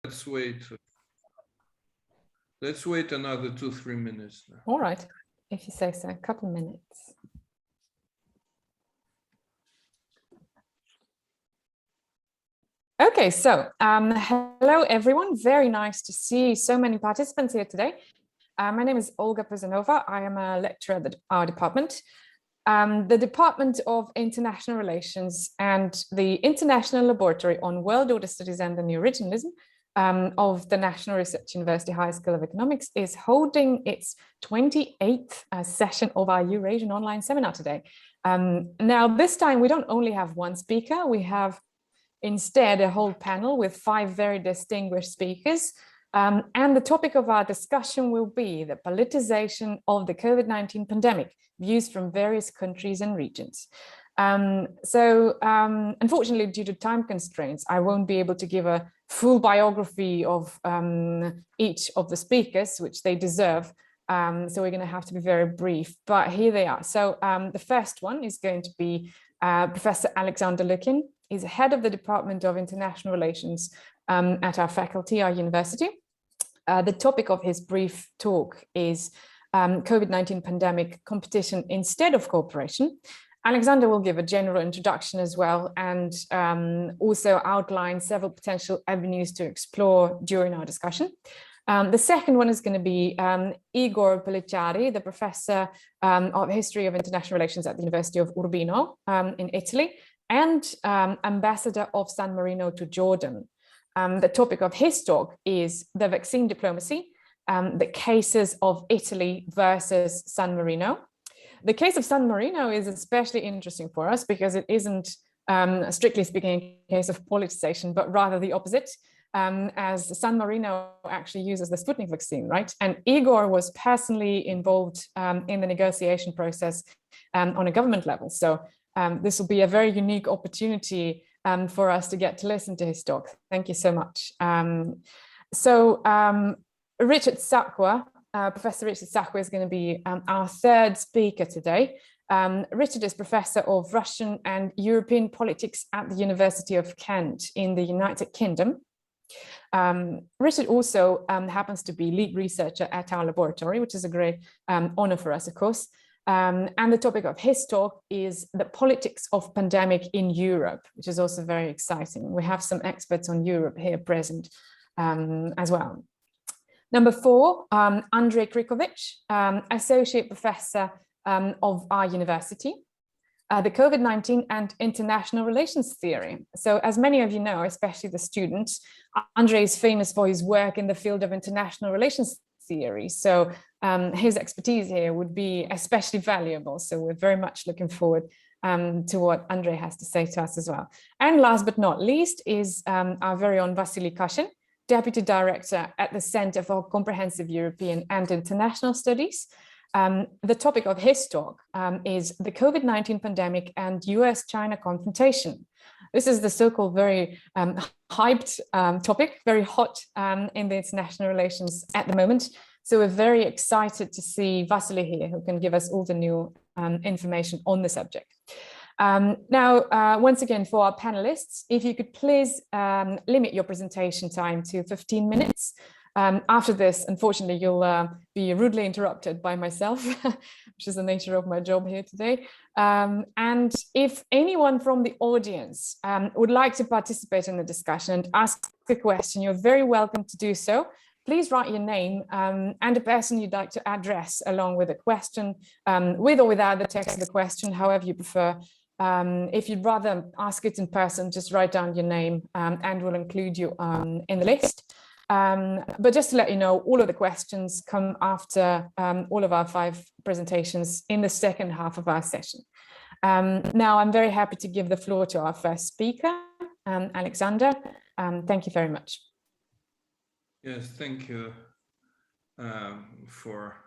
Let's wait. Let's wait another 2-3 minutes now. All right, if you say so, a couple of minutes. Okay, so hello everyone. Very nice to see so many participants here today. My name is Olga Pazanova. I am a lecturer at our department. The Department of International Relations and the International Laboratory on World Order Studies and the New Regionalism of the National Research University High School of Economics is holding its 28th session of our Eurasian Online Seminar today. Now, this time we don't only have one speaker, we have instead a whole panel with 5 very distinguished speakers. And the topic of our discussion will be the politicization of the COVID-19 pandemic, views from various countries and regions. Unfortunately, due to time constraints, I won't be able to give a full biography of each of the speakers, which they deserve. So we're going to have to be very brief, but here they are. So the first one is going to be Professor Alexander Lukin. He's head of the Department of International Relations at our faculty, our university. The topic of his brief talk is COVID-19 pandemic competition instead of cooperation. Alexander will give a general introduction as well and also outline several potential avenues to explore during our discussion. The second one is going to be Igor Pellicciari, the professor of History of International Relations at the University of Urbino in Italy, and ambassador of San Marino to Jordan. The topic of his talk is the vaccine diplomacy, the cases of Italy versus San Marino. The case of San Marino is especially interesting for us because it isn't, strictly speaking, a case of politicization, but rather the opposite, as San Marino actually uses the Sputnik vaccine, right? And Igor was personally involved in the negotiation process on a government level. So this will be a very unique opportunity for us to get to listen to his talk. Thank you so much. Richard Sakwa, Professor Richard Sakwa is going to be our third speaker today. Richard is Professor of Russian and European Politics at the University of Kent in the United Kingdom. Richard also happens to be lead researcher at our laboratory, which is a great honor for us, of course. And the topic of his talk is the politics of pandemic in Europe, which is also very exciting. We have some experts on Europe here present as well. Number 4, Andrei Krikovic, Associate Professor of our university, the COVID-19 and International Relations Theory. So as many of you know, especially the students, Andrei is famous for his work in the field of international relations theory. So his expertise here would be especially valuable. So we're very much looking forward to what Andrei has to say to us as well. And last but not least is our very own Vasily Kashin, Deputy Director at the Center for Comprehensive European and International Studies. The topic of his talk is the COVID-19 pandemic and US-China confrontation. This is the so-called very hyped topic, very hot in the international relations at the moment. So we're very excited to see Vasily here, who can give us all the new information on the subject. Now, once again, for our panelists, if you could please limit your presentation time to 15 minutes. After this, unfortunately, you'll be rudely interrupted by myself, which is the nature of my job here today. And if anyone from the audience would like to participate in the discussion and ask a question, you're very welcome to do so. Please write your name and the person you'd like to address along with a question, with or without the text of the question, however you prefer. If you'd rather ask it in person, just write down your name and we'll include you in the list. But just to let you know, all of the questions come after all of our 5 presentations in the second half of our session. Now, I'm very happy to give the floor to our first speaker, Alexander. Thank you very much. Yes, thank you for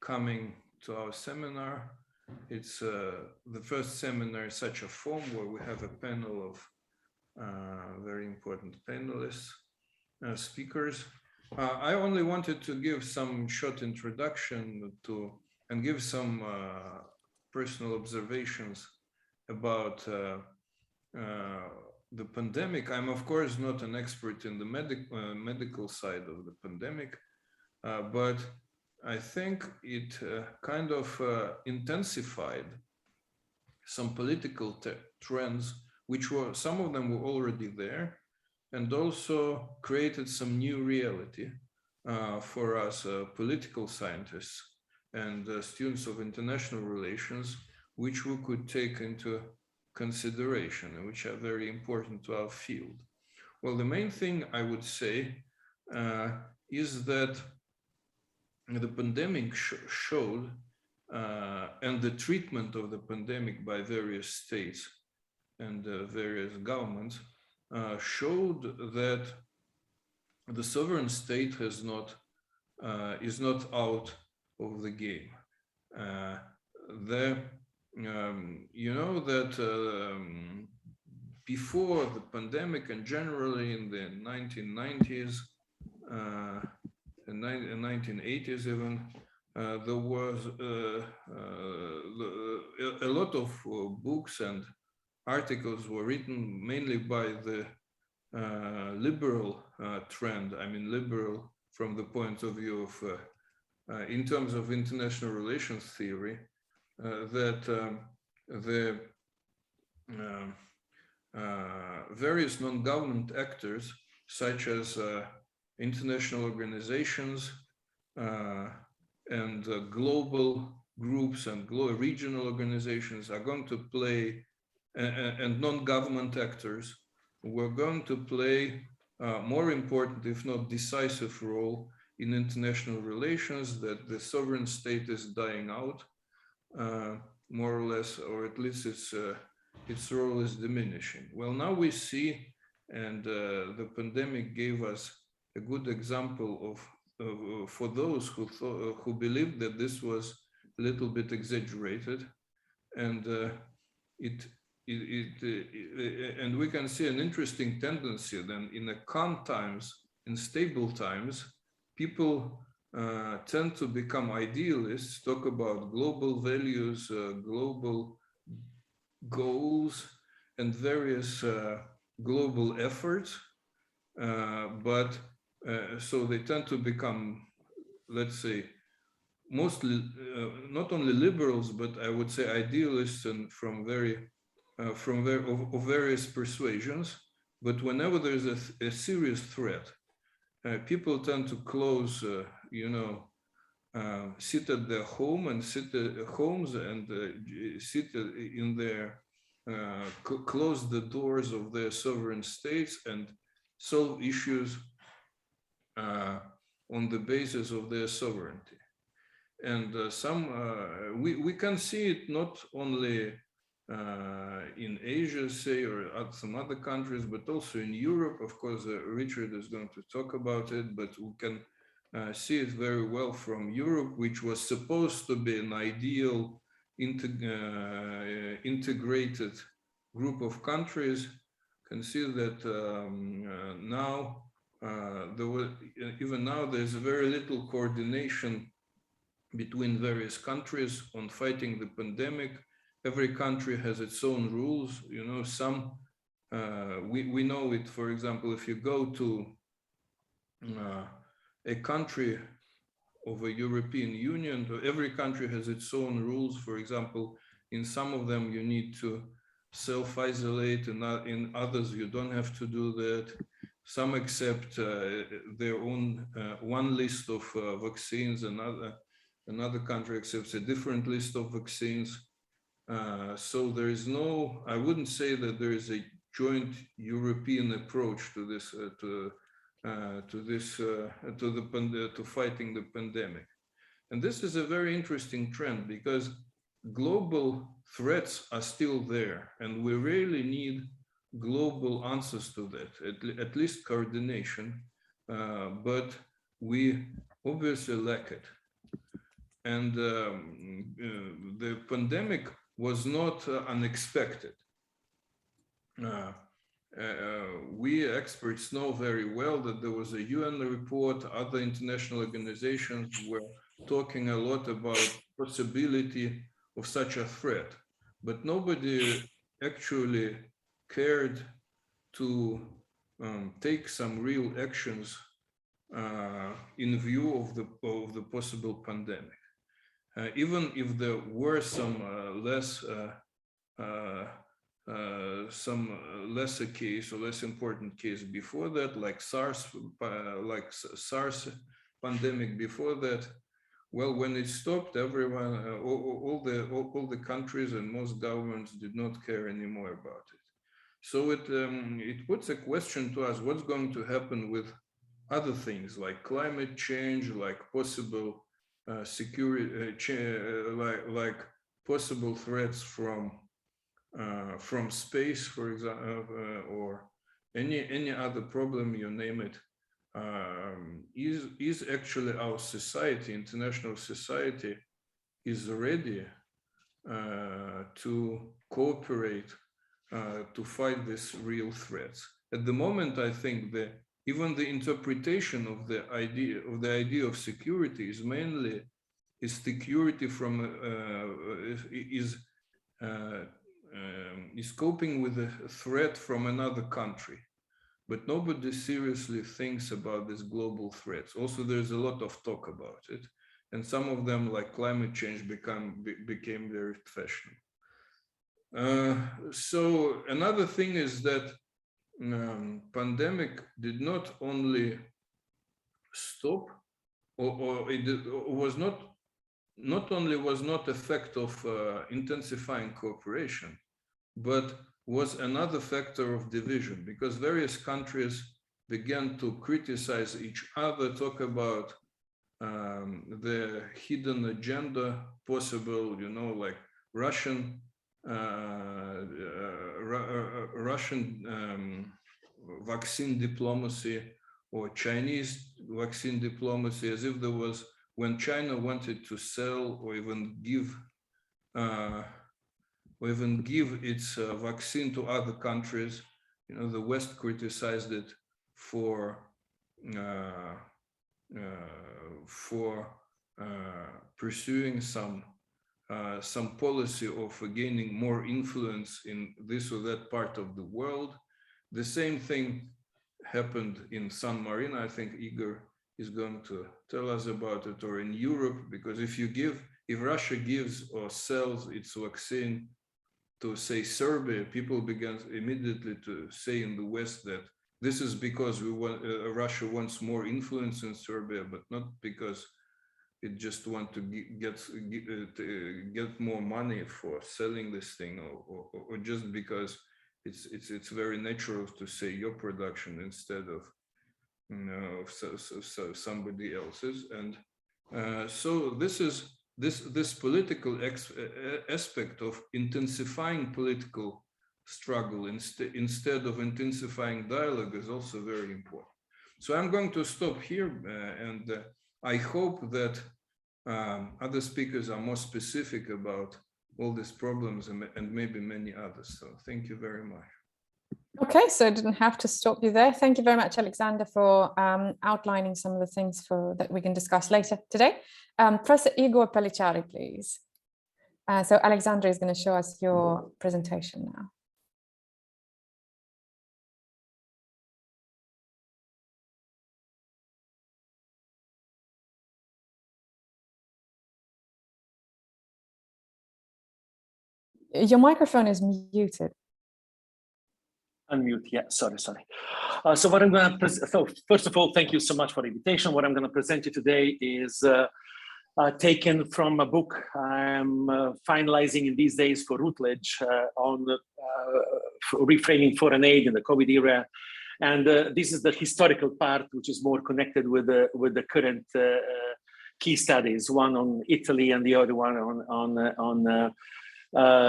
coming to our seminar. It's the first seminar in such a form where we have a panel of very important panelists. Speakers. I only wanted to give some short introduction to and give some personal observations about the pandemic, I'm of course not an expert in the medical side of the pandemic, but I think it kind of intensified some political trends, which were, some of them were already there, and also created some new reality for us political scientists and students of international relations, which we could take into consideration and which are very important to our field. Well, the main thing I would say is that the pandemic showed, and the treatment of the pandemic by various states and various governments showed that the sovereign state is not out of the game. You know that before the pandemic and generally in the 1990s and 1980s even, there was a lot of books and articles were written mainly by the liberal trend. I mean, liberal from the point of view of, in terms of international relations theory, that the various non-government actors, such as international organizations and global groups and regional organizations, are going to play, and non-government actors were going to play more important, if not decisive, role in international relations, that the sovereign state is dying out, more or less, or at least its role is diminishing. Well, now we see, and the pandemic gave us a good example of for those who believed that this was a little bit exaggerated, and and we can see an interesting tendency then in the calm times, in stable times, people tend to become idealists, talk about global values, global goals, and various global efforts. But so they tend to become, let's say, mostly not only liberals, but I would say idealists and from various persuasions. But whenever there's a serious threat, people tend to close, sit at their home and sit at homes and sit in their, close the doors of their sovereign states and solve issues on the basis of their sovereignty. And we can see it not only in Asia, say, or some other countries, but also in Europe. Of course, Richard is going to talk about it, but we can see it very well from Europe, which was supposed to be an ideal integrated group of countries. Can see that now even now there's very little coordination between various countries on fighting the pandemic. Every country has its own rules. You know, some we know it. For example, if you go to a country of a European Union, every country has its own rules. For example, in some of them you need to self-isolate, and in others you don't have to do that. Some accept their own one list of vaccines, another country accepts a different list of vaccines. So there is no, I wouldn't say that there is a joint European approach to this, to fighting the pandemic. And this is a very interesting trend because global threats are still there, and we really need global answers to that, at least coordination, but we obviously lack it. And the pandemic was not unexpected. We experts know very well that there was a UN report, other international organizations were talking a lot about possibility of such a threat, but nobody actually cared to take some real actions in view of the possible pandemic. Even if there were some lesser case or less important case before that, like SARS pandemic before that. Well, when it stopped, everyone, all the countries and most governments did not care anymore about it. So it puts a question to us: what's going to happen with other things like climate change, like possible security, like possible threats from space, for example, or any other problem, you name it. Is actually our society, international society, is ready to cooperate to fight these real threats? At the moment, I think that even the interpretation of the idea of security is mainly security from is coping with a threat from another country. But nobody seriously thinks about these global threats. Also, there's a lot of talk about it. And some of them, like climate change, became very fashionable. So another thing is that pandemic did not only stop, or it was not only was not effect of intensifying cooperation, but was another factor of division, because various countries began to criticize each other, talk about the hidden agenda possible, you know, like Russian vaccine diplomacy or Chinese vaccine diplomacy, as if there was, when China wanted to sell or even give its vaccine to other countries, you know, the West criticized it for pursuing some policy of gaining more influence in this or that part of the world. The same thing happened in San Marino. I think Igor is going to tell us about it, or in Europe, because if Russia gives or sells its vaccine to, say, Serbia, people began immediately to say in the West that this is because Russia wants more influence in Serbia, but not because it just wants to get more money for selling this thing, or just because it's very natural to say your production instead of, you know, so somebody else's. And so this political aspect of intensifying political struggle instead of intensifying dialogue is also very important. So I'm going to stop here, and I hope that other speakers are more specific about all these problems and maybe many others. So thank you very much. Okay, so I didn't have to stop you there. Thank you very much, Alexander, for outlining some of the things that we can discuss later today. Professor Igor Pellicciari, please. So Alexander is going to show us your presentation now. Your microphone is muted. Unmute, yeah, sorry. So what I'm going to present, so first of all, thank you so much for the invitation. What I'm going to present you today is taken from a book I'm finalizing in these days for Routledge on reframing foreign aid in the COVID era. And this is the historical part, which is more connected with the current key studies, one on Italy and the other one on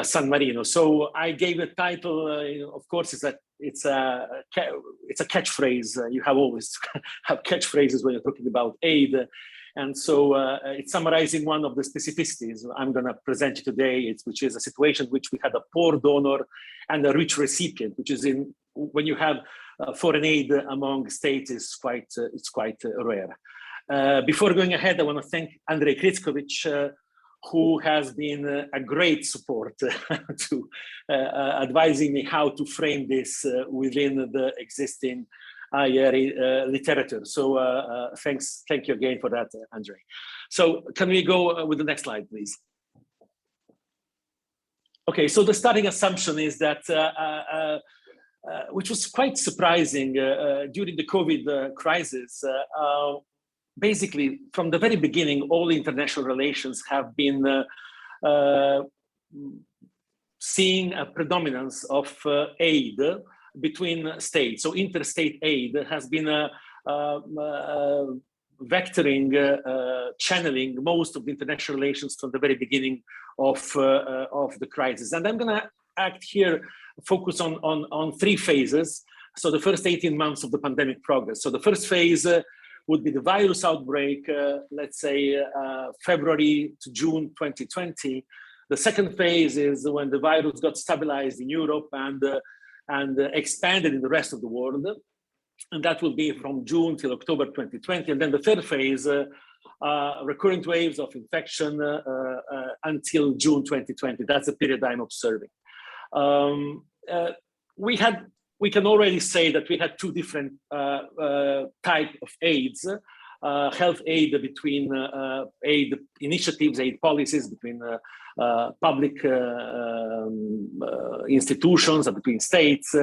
San Marino. So I gave a title, you know, of course, it's a catchphrase. You have always have catchphrases when you're talking about aid. And so it's summarizing one of the specificities I'm going to present you today, which is a situation in which we had a poor donor and a rich recipient, which is when you have foreign aid among states is quite rare. Before going ahead, I want to thank Andrei Krickovic, who has been a great support to advising me how to frame this within the existing IRE literature. So thank you again for that, Andre. So can we go with the next slide, please? Okay, so the starting assumption is that, which was quite surprising during the COVID crisis, basically from the very beginning, all international relations have been seeing a predominance of aid between states. So interstate aid has been vectoring, channeling most of the international relations from the very beginning of the crisis. And I'm going to act here, focus on three phases. So the first 18 months of the pandemic progress. So the first phase would be the virus outbreak, let's say February to June 2020. The second phase is when the virus got stabilized in Europe and expanded in the rest of the world. And that will be from June till October 2020. And then the third phase, recurrent waves of infection until June 2020. That's the period I'm observing. We can already say that we had two different type of aids, health aid between aid initiatives, aid policies between public institutions and between states.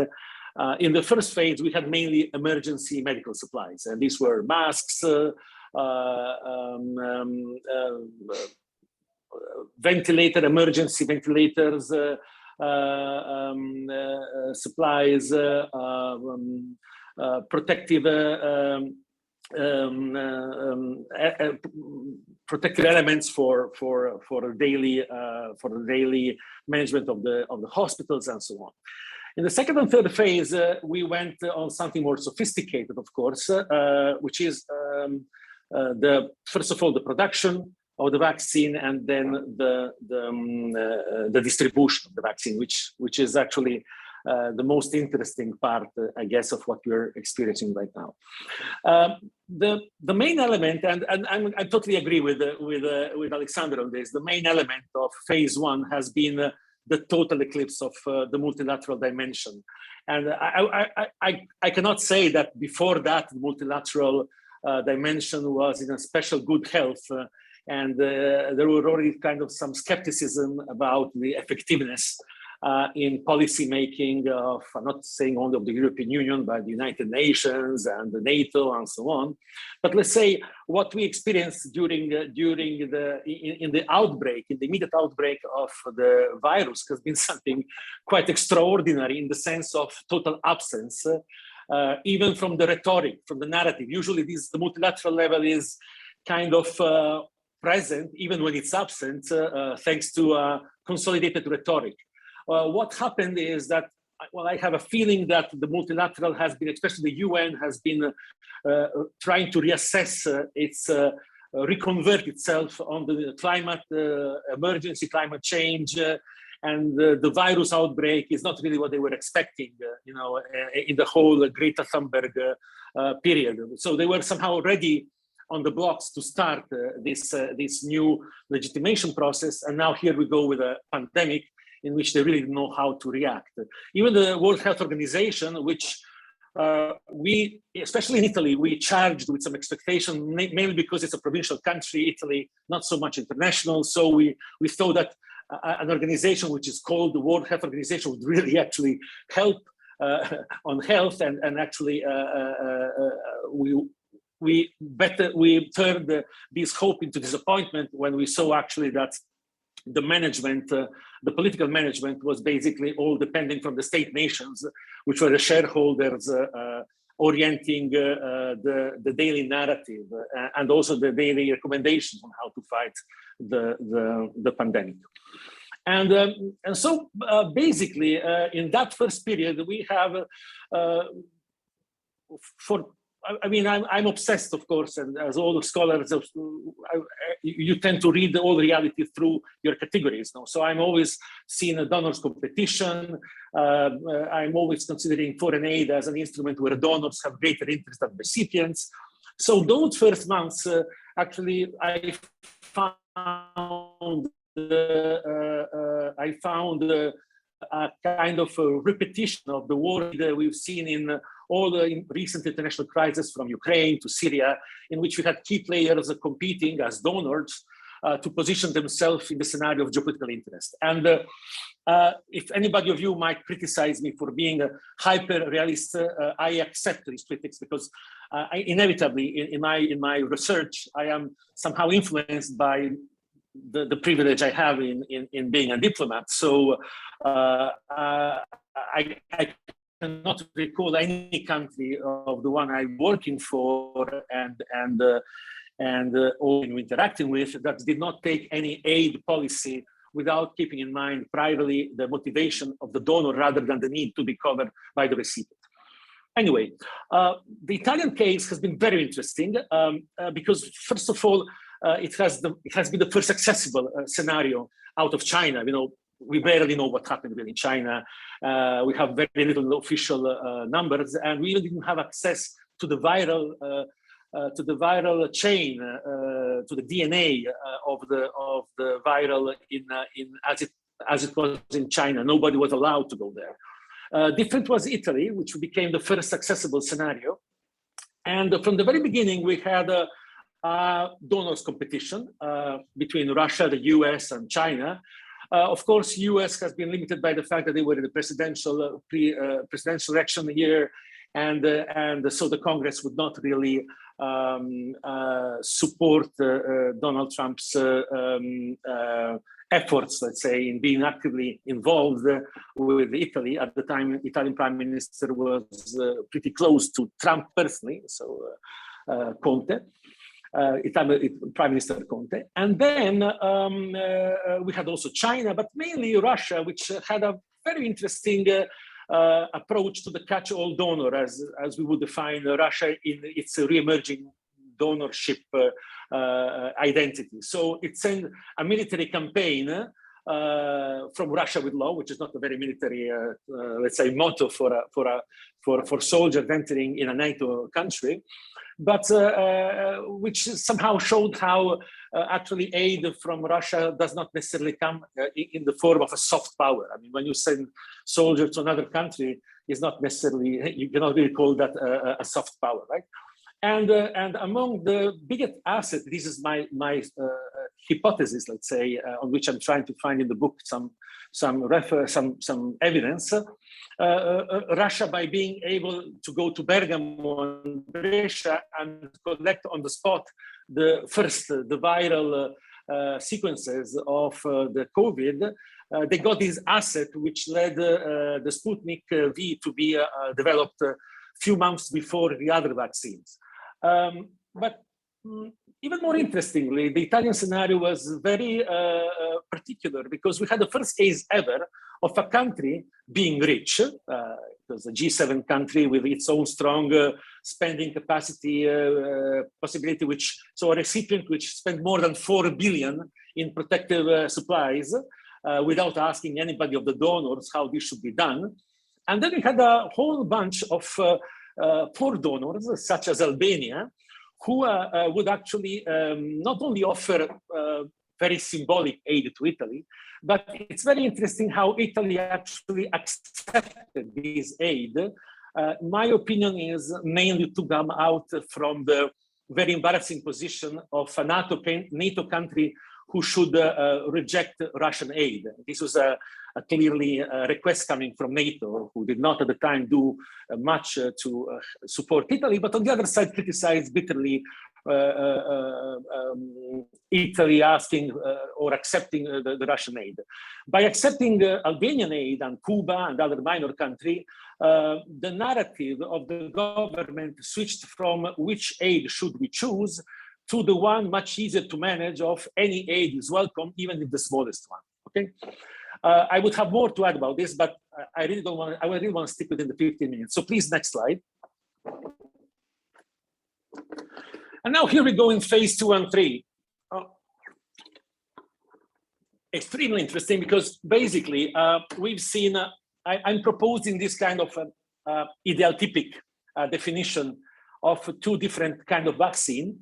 In the first phase, we had mainly emergency medical supplies, and these were masks, emergency ventilators, supplies, protective elements for the daily management of the hospitals and so on. In the second and third phase, we went on something more sophisticated, of course, which is first of all the production of the vaccine, and then the distribution of the vaccine, which is actually the most interesting part, I guess, of what we're experiencing right now. The main element, and I totally agree with Alexander on this. The main element of phase one has been the total eclipse of the multilateral dimension, and I cannot say that before that the multilateral dimension was in a special good health. And there were already kind of some skepticism about the effectiveness in policy making of, I'm not saying only of the European Union, but the United Nations and the NATO and so on. But let's say what we experienced in the outbreak, in the immediate outbreak of the virus, has been something quite extraordinary in the sense of total absence, even from the rhetoric, from the narrative. Usually the multilateral level is kind of present, even when it's absent, thanks to consolidated rhetoric. What happened is that, well, I have a feeling that the multilateral has been, especially the UN, has been trying to reassess reconvert itself on the climate emergency, climate change, and the virus outbreak is not really what they were expecting, in the whole Greta Thunberg period. So they were somehow ready on the blocks to start this new legitimation process, and now here we go with a pandemic in which they really didn't know how to react. Even the World Health Organization, which we, especially in Italy, we charged with some expectation, mainly because it's a provincial country, Italy, not so much international. So we thought that an organization which is called the World Health Organization would really actually help on health, and actually we turned this hope into disappointment when we saw actually that the management, the political management, was basically all depending from the state nations, which were the shareholders orienting the daily narrative and also the daily recommendations on how to fight the pandemic. And so basically in that first period we have I'm obsessed, of course, and as all the scholars, you tend to read all reality through your categories. No? So I'm always seeing a donors competition. I'm always considering foreign aid as an instrument where donors have greater interest than recipients. So those first months, actually, I found a kind of a repetition of the war that we've seen in all the recent international crises, from Ukraine to Syria, in which we had key players competing as donors to position themselves in the scenario of geopolitical interest. And if anybody of you might criticize me for being a hyper-realist, I accept these critics, because inevitably in my research, I am somehow influenced by the privilege I have in being a diplomat. So I cannot recall any country of the one I'm working for or interacting with that did not take any aid policy without keeping in mind primarily the motivation of the donor rather than the need to be covered by the recipient. Anyway, the Italian case has been very interesting because, first of all, it has been the first accessible scenario out of China. You know, we barely know what happened in China. We have very little official numbers, and we didn't have access to the viral chain, to the DNA of the viral as it was in China. Nobody was allowed to go there. Different was Italy, which became the first accessible scenario. And from the very beginning, we had a donors competition between Russia, the US, and China. Of course, US has been limited by the fact that they were in the presidential election year, and so the Congress would not really support Donald Trump's efforts, let's say, in being actively involved with Italy. At the time, Italian Prime Minister was pretty close to Trump personally, so Conte. Italian Prime Minister Conte. And then we had also China, but mainly Russia, which had a very interesting approach to the catch-all donor, as we would define Russia in its re-emerging donorship identity. So it sent a military campaign from Russia with Law, which is not a very military, let's say, motto for soldiers entering in a NATO country, but which somehow showed how actually aid from Russia does not necessarily come in the form of a soft power. I mean, when you send soldiers to another country, it's not necessarily, you cannot really call that a soft power, right? And among the biggest assets, this is my hypothesis, let's say, on which I'm trying to find in the book some evidence. Russia, by being able to go to Bergamo and Brescia and collect on the spot the viral sequences of the COVID, they got this asset which led the Sputnik V to be developed a few months before the other vaccines. But even more interestingly, the Italian scenario was very particular, because we had the first case ever of a country being rich. It was a G7 country with its own strong spending capacity possibility, so a recipient which spent more than 4 billion in protective supplies without asking anybody of the donors how this should be done. And then we had a whole bunch of poor donors, such as Albania, who would actually not only offer very symbolic aid to Italy, but it's very interesting how Italy actually accepted this aid. My opinion is mainly to come out from the very embarrassing position of a NATO country who should reject Russian aid. This was clearly a request coming from NATO, who did not at the time do much to support Italy, but on the other side criticized bitterly Italy asking or accepting the Russian aid. By accepting Albanian aid and Cuba and other minor countries, the narrative of the government switched from which aid should we choose to the one much easier to manage of any aid is welcome, even if the smallest one. Okay, I would have more to add about this, but I really don't want. I really want to stick within the 15 minutes. So please, next slide. And now here we go in phase 2 and 3. Extremely interesting, because basically we've seen. I'm proposing this kind of idealtypic definition of 2 different kind of vaccine.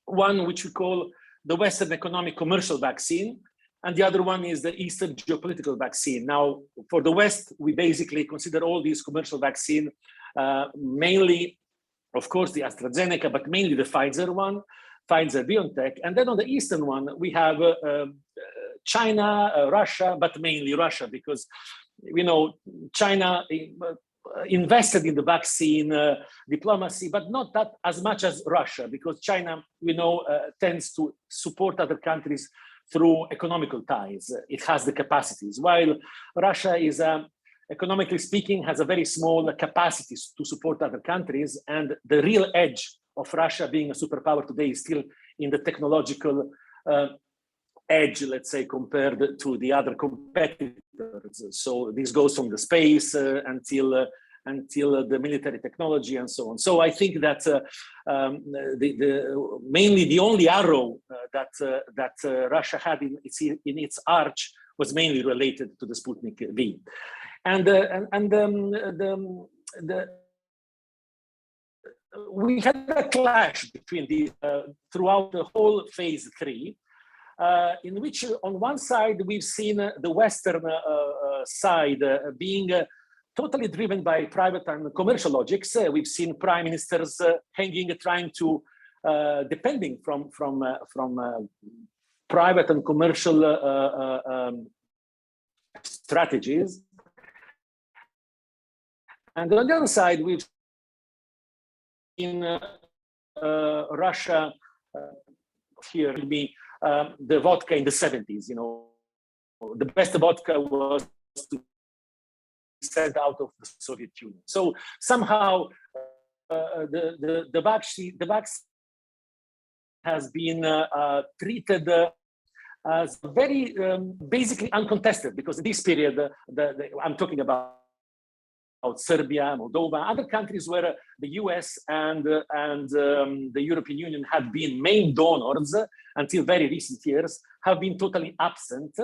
One which we call the Western economic commercial vaccine, and the other one is the Eastern geopolitical vaccine. Now, for the West, we basically consider all these commercial vaccine, mainly, of course, the AstraZeneca, but mainly the Pfizer one, Pfizer-BioNTech. And then on the Eastern one, we have China, Russia, but mainly Russia, because, you know, China invested in the vaccine diplomacy, but not that as much as Russia, because China, we know, tends to support other countries through economical ties. It has the capacities, while Russia is, economically speaking, has a very small capacity to support other countries. And the real edge of Russia being a superpower today is still in the technological edge, let's say, compared to the other competitors. So this goes from the space until the military technology and so on. So I think that mainly the only arrow that Russia had in its arch was mainly related to the Sputnik V, we had a clash between these throughout the whole phase 3, in which on one side we've seen the Western side being totally driven by private and commercial logics. We've seen prime ministers trying to, depending from private and commercial strategies. And on the other side, we've seen Russia, here will be the vodka in the 70s, you know, the best vodka was to sent out of the Soviet Union. So somehow the vaccine has been treated as very basically uncontested, because in this period, I'm talking about Serbia, Moldova, other countries where the US and the European Union had been main donors until very recent years, have been totally absent.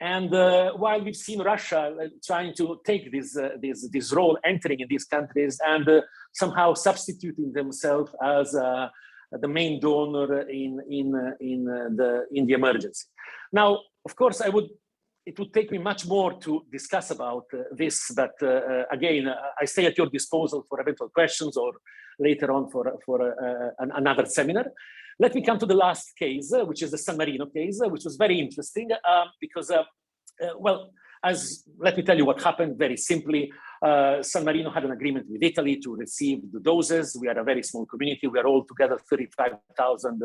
And while we've seen Russia trying to take this role, entering in these countries and somehow substituting themselves as the main donor in the emergency. Now, of course, it would take me much more to discuss about this, but again, I stay at your disposal for eventual questions or later on for another seminar. Let me come to the last case, which is the San Marino case, which was very interesting because, well, let me tell you what happened very simply. San Marino had an agreement with Italy to receive the doses. We are a very small community. We are all together 35,000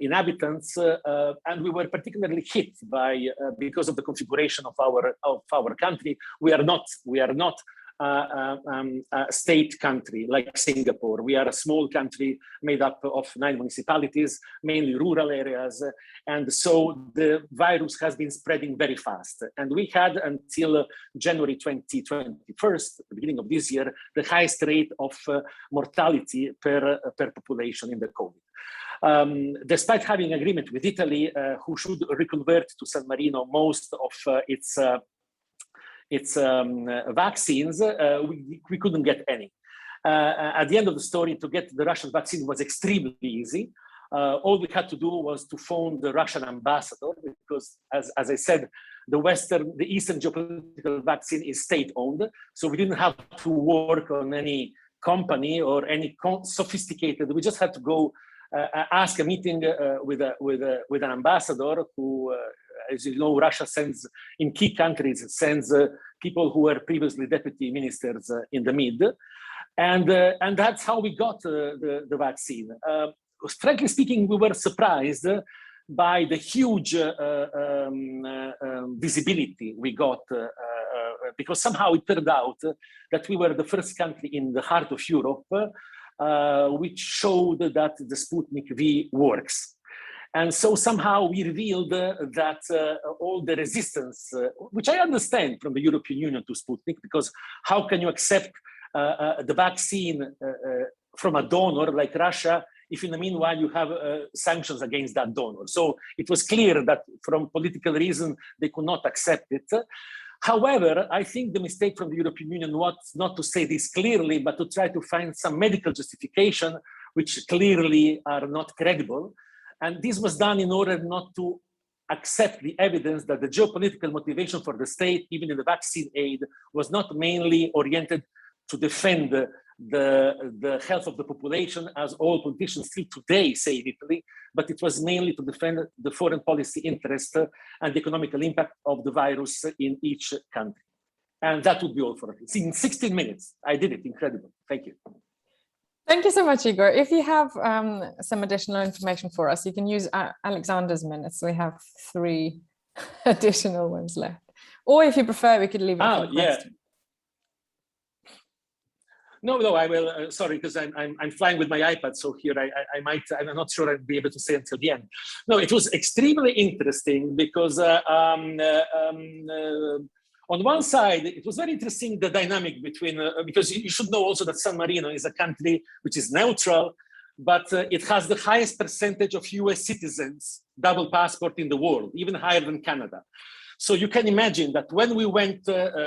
inhabitants, and we were particularly hit by because of the configuration of our country. We are not a state country like Singapore. We are a small country made up of 9 municipalities, mainly rural areas. And so the virus has been spreading very fast. And we had until January 2021, the beginning of this year, the highest rate of mortality per population in the COVID. Despite having agreement with Italy, who should reconvert to San Marino most of its vaccines, we couldn't get any. At the end of the story, to get the Russian vaccine was extremely easy. All we had to do was to phone the Russian ambassador, because as I said, the Eastern geopolitical vaccine is state-owned. So we didn't have to work on any company or any sophisticated, we just had to go ask a meeting with an ambassador who, as you know, Russia sends in key countries, sends people who were previously deputy ministers in the mid, and that's how we got the vaccine. Frankly speaking, we were surprised by the huge visibility we got, because somehow it turned out that we were the first country in the heart of Europe which showed that the Sputnik V works. And so somehow we revealed that all the resistance, which I understand from the European Union to Sputnik, because how can you accept the vaccine from a donor like Russia if in the meanwhile you have sanctions against that donor? So it was clear that from political reason, they could not accept it. However, I think the mistake from the European Union was not to say this clearly, but to try to find some medical justification, which clearly are not credible. And this was done in order not to accept the evidence that the geopolitical motivation for the state, even in the vaccine aid, was not mainly oriented to defend the health of the population, as all politicians still today say in Italy, but it was mainly to defend the foreign policy interest and the economical impact of the virus in each country. And that would be all for it. In 16 minutes, I did it. Incredible. Thank you. Thank you so much, Igor. If you have some additional information for us, you can use Alexander's minutes. We have 3 additional ones left. Or if you prefer, we could leave it for the question. No, I will. Sorry, because I'm flying with my iPad, so here I'm not sure I'll be able to say until the end. No, it was extremely interesting because on one side, it was very interesting, the dynamic between, because you should know also that San Marino is a country which is neutral, but it has the highest percentage of US citizens, double passport in the world, even higher than Canada. So you can imagine that when we went,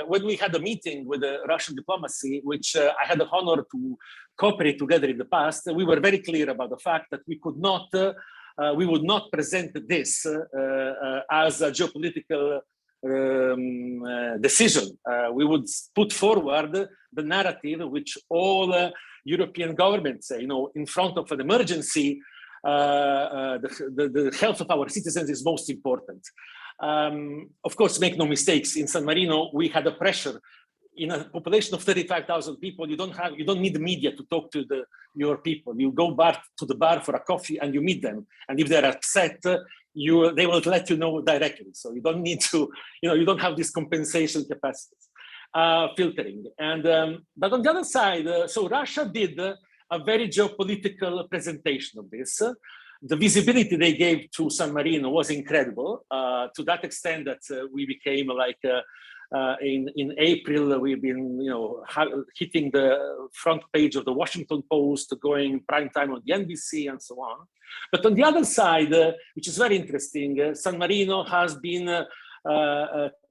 when we had a meeting with the Russian diplomacy, which I had the honor to cooperate together in the past, we were very clear about the fact that we could not, we would not present this as a geopolitical decision. We would put forward the narrative which all European governments say, in front of an emergency, the health of our citizens is most important. Of course, make no mistakes, in San Marino, we had a pressure. In a population of 35,000 people, you don't need the media to talk to your people. You go to the bar for a coffee and you meet them. And if they're upset, they will let you know directly. So you don't need to, you don't have this compensation capacities, filtering. And but on the other side, so Russia did a very geopolitical presentation of this. The visibility they gave to San Marino was incredible, to that extent that we became like, in April, we've been, hitting the front page of the Washington Post, going prime time on the NBC and so on. But on the other side, which is very interesting, San Marino has been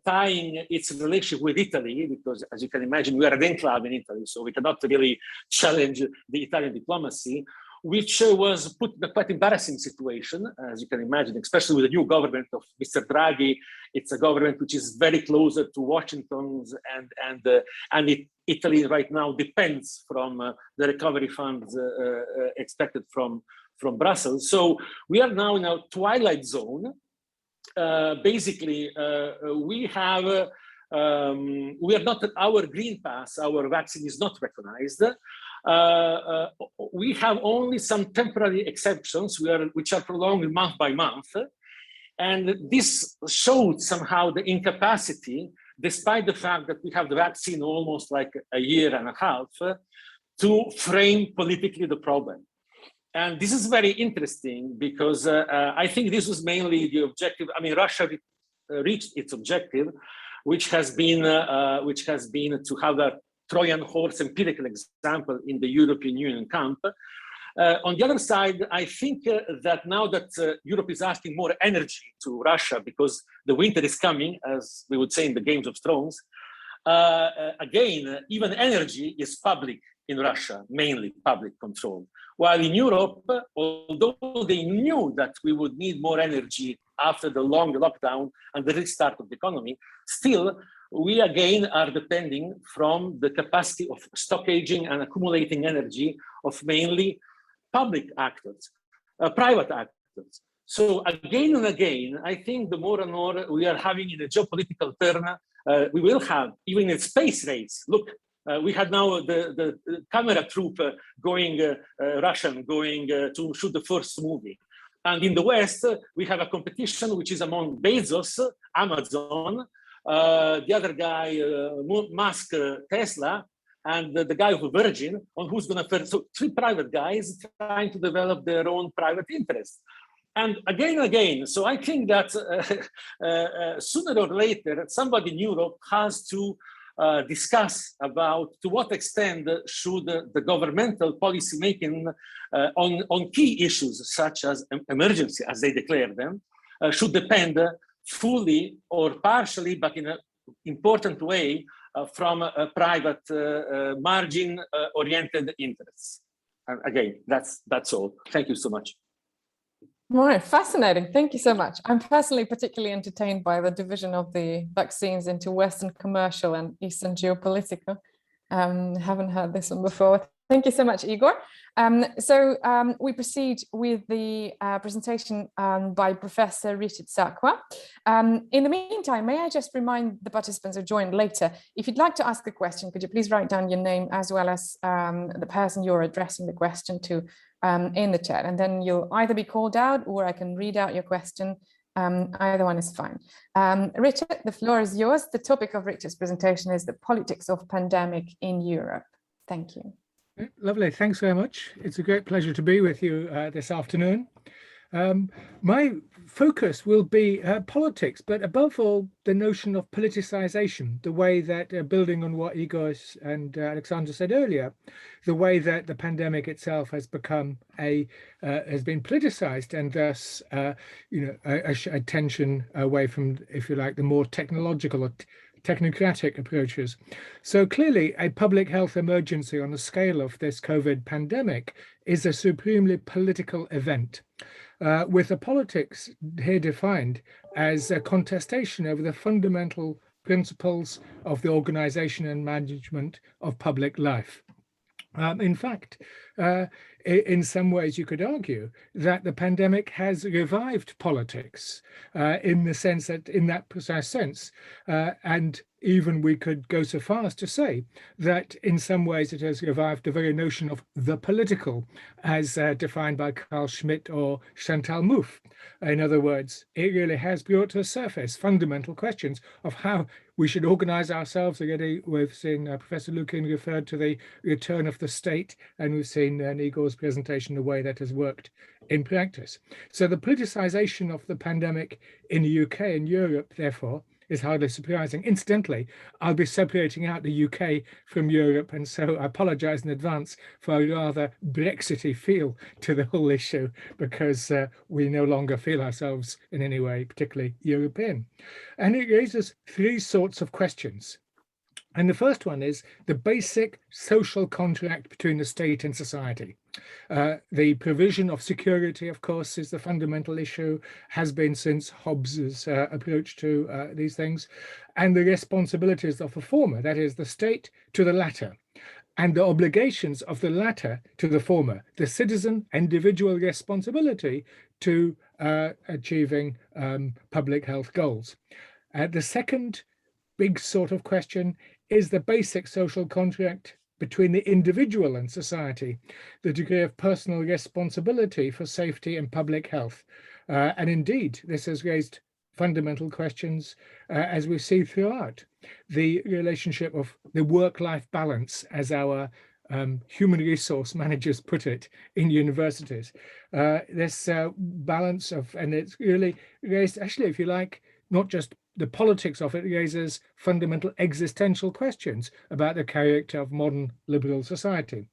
tying its relationship with Italy, because as you can imagine, we are an enclave in Italy, so we cannot really challenge the Italian diplomacy, which was put in a quite embarrassing situation, as you can imagine, especially with the new government of Mr. Draghi. It's a government which is very closer to Washington's, and Italy right now depends from the recovery funds expected from Brussels. So we are now in a twilight zone. Basically, we are not our green pass, our vaccine is not recognized. We have only some temporary exceptions which are prolonged month by month. And this showed somehow the incapacity, despite the fact that we have the vaccine almost like a year and a half, to frame politically the problem. And this is very interesting because I think this was mainly the objective. I mean, Russia reached its objective, which has been to have a Trojan horse empirical example in the European Union camp. On the other side, I think that now that Europe is asking more energy to Russia because the winter is coming, as we would say in the Games of Thrones, again, even energy is public in Russia, mainly public control. While in Europe, although they knew that we would need more energy after the long lockdown and the restart of the economy, still, we again are depending from the capacity of stockaging and accumulating energy of mainly public actors, private actors. So again and again, I think the more and more we are having in a geopolitical turn, we will have, even in space race, look, we had now the camera troupe Russian going to shoot the first movie. And in the West, we have a competition which is among Bezos, Amazon, the other guy, Musk, Tesla, and the guy of Virgin, on who's going to first. So 3 private guys trying to develop their own private interests. And again. So I think that sooner or later, somebody in Europe has to discuss about to what extent should the governmental policy making on key issues such as emergency, as they declare them, should depend fully or partially, but in an important way, from a private margin-oriented interests. And again, that's all. Thank you so much. Right, fascinating. Thank you so much. I'm personally particularly entertained by the division of the vaccines into Western commercial and Eastern geopolitical. Haven't heard this one before. Thank you so much, Igor. We proceed with the presentation by Professor Richard Sakwa. In the meantime, may I just remind the participants who joined later, if you'd like to ask a question, could you please write down your name as well as the person you're addressing the question to in the chat, and then you'll either be called out or I can read out your question. Either one is fine. Richard, the floor is yours. The topic of Richard's presentation is the politics of pandemic in Europe. Thank you. Lovely. Thanks very much. It's a great pleasure to be with you this afternoon. My focus will be politics, but above all, the notion of politicization, the way that, building on what Igor and Alexander said earlier, the way that the pandemic itself has become has been politicized, and thus, a tension away from, if you like, the more technological or technocratic approaches. So clearly, a public health emergency on the scale of this COVID pandemic is a supremely political event, with the politics here defined as a contestation over the fundamental principles of the organization and management of public life. In fact, in some ways, you could argue that the pandemic has revived politics in the sense that, in that precise sense, and even we could go so far as to say that in some ways it has revived the very notion of the political as defined by Carl Schmitt or Chantal Mouffe. In other words, it really has brought to the surface fundamental questions of how we should organize ourselves. Already we've seen Professor Lukin referred to the return of the state, and we've seen in Igor's presentation the way that has worked in practice. So the politicization of the pandemic in the UK and Europe, therefore, is hardly surprising. Incidentally, I'll be separating out the UK from Europe, and so I apologize in advance for a rather Brexity feel to the whole issue, because we no longer feel ourselves in any way particularly European. And it raises three sorts of questions. And the first one is the basic social contract between the state and society. The provision of security, of course, is the fundamental issue, has been since Hobbes's approach to these things, and the responsibilities of the former, that is the state, to the latter, and the obligations of the latter to the former, the citizen individual responsibility to achieving public health goals. The second big sort of question is the basic social contract between the individual and society, the degree of personal responsibility for safety and public health. And indeed, this has raised fundamental questions as we see throughout the relationship of the work-life balance, as our human resource managers put it in universities. This balance of, and it's really raised, actually, if you like, not just the politics of it, raises fundamental existential questions about the character of modern liberal society.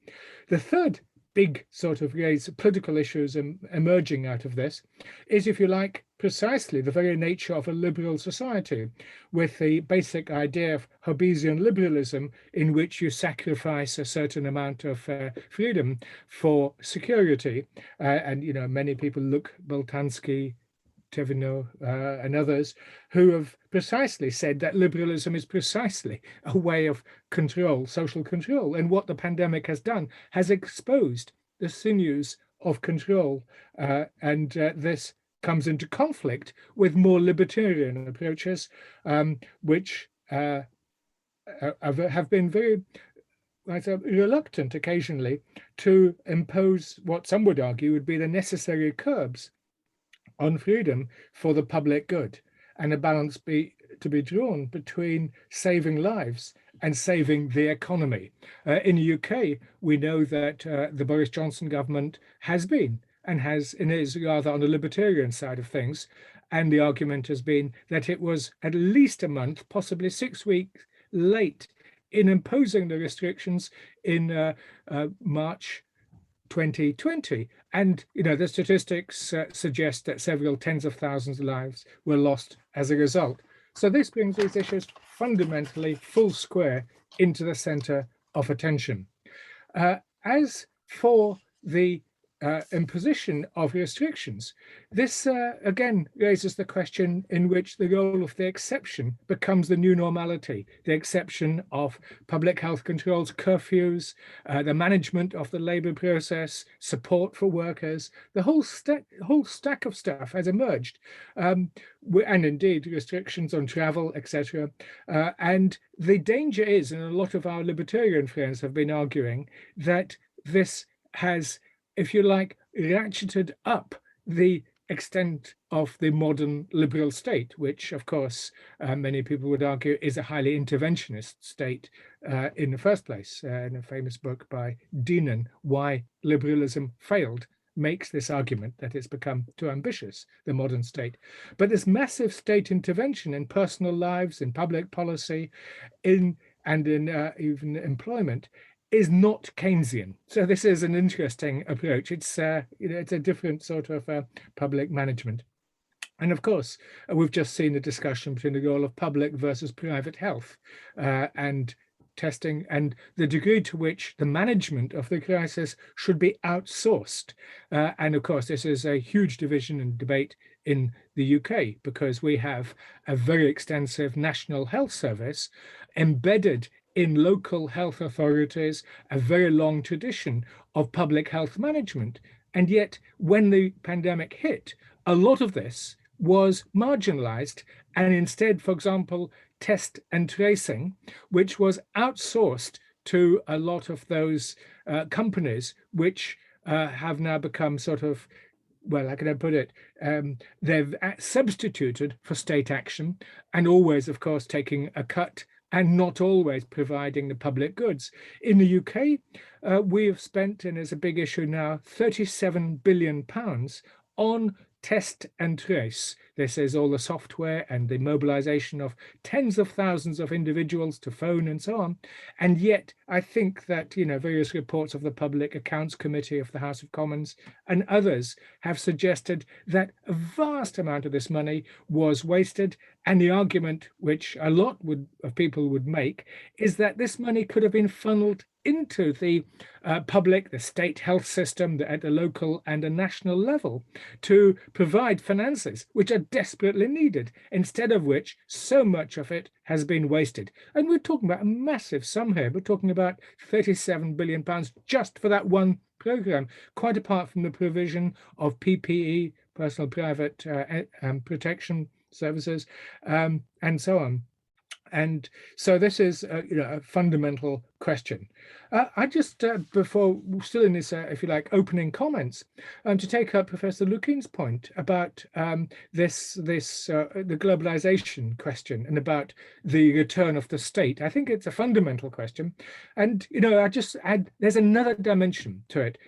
The third big sort of raise political issues emerging out of this is, if you like, precisely the very nature of a liberal society, with the basic idea of Hobbesian liberalism, in which you sacrifice a certain amount of freedom for security. And, you know, many people look, Boltanski, Tevino and others, who have precisely said that liberalism is precisely a way of control, social control. And what the pandemic has done has exposed the sinews of control. And this comes into conflict with more libertarian approaches, which have been very reluctant occasionally to impose what some would argue would be the necessary curbs on freedom for the public good, and a balance to be drawn between saving lives and saving the economy. In the UK, we know that the Boris Johnson government has been and is rather on the libertarian side of things, and the argument has been that it was at least a month, possibly 6 weeks late in imposing the restrictions in March 2020. And, you know, the statistics suggest that several tens of thousands of lives were lost as a result. So this brings these issues fundamentally full square into the center of attention. As for the imposition of restrictions. This again raises the question in which the role of the exception becomes the new normality, the exception of public health controls, curfews, the management of the labor process, support for workers. The whole stack of stuff has emerged, and indeed restrictions on travel, etc. And the danger is, and a lot of our libertarian friends have been arguing, that this has, if you like, ratcheted up the extent of the modern liberal state, which, of course, many people would argue is a highly interventionist state in the first place. In a famous book by Dinan, Why Liberalism Failed, makes this argument that it's become too ambitious, the modern state. But this massive state intervention in personal lives, in public policy, in even employment, is not Keynesian. So this is an interesting approach. It's it's a different sort of public management. And of course, we've just seen the discussion between the role of public versus private health and testing, and the degree to which the management of the crisis should be outsourced. And of course, this is a huge division and debate in the UK, because we have a very extensive National Health Service embedded in local health authorities, a very long tradition of public health management. And yet, when the pandemic hit, a lot of this was marginalized, and instead, for example, test and tracing, which was outsourced to a lot of those companies, which have now become sort of, well, how can I put it? They've substituted for state action, and always, of course, taking a cut and not always providing the public goods. In the UK, we have spent, and it's a big issue now, £37 billion on test and trace. This is all the software and the mobilization of tens of thousands of individuals to phone and so on. And yet, I think that, various reports of the Public Accounts Committee of the House of Commons and others have suggested that a vast amount of this money was wasted. And the argument, which a lot of people would make, is that this money could have been funneled into the public, the state health system at the local and a national level to provide finances which are desperately needed, instead of which so much of it has been wasted. And we're talking about a massive sum here. We're talking about £37 billion just for that one program, quite apart from the provision of PPE, personal private protection services, and so on. And so this is a fundamental question. I just, before still in this, if you like, opening comments, to take up Professor Lukin's point about the globalization question and about the return of the state. I think it's a fundamental question. And, I just add, there's another dimension to it.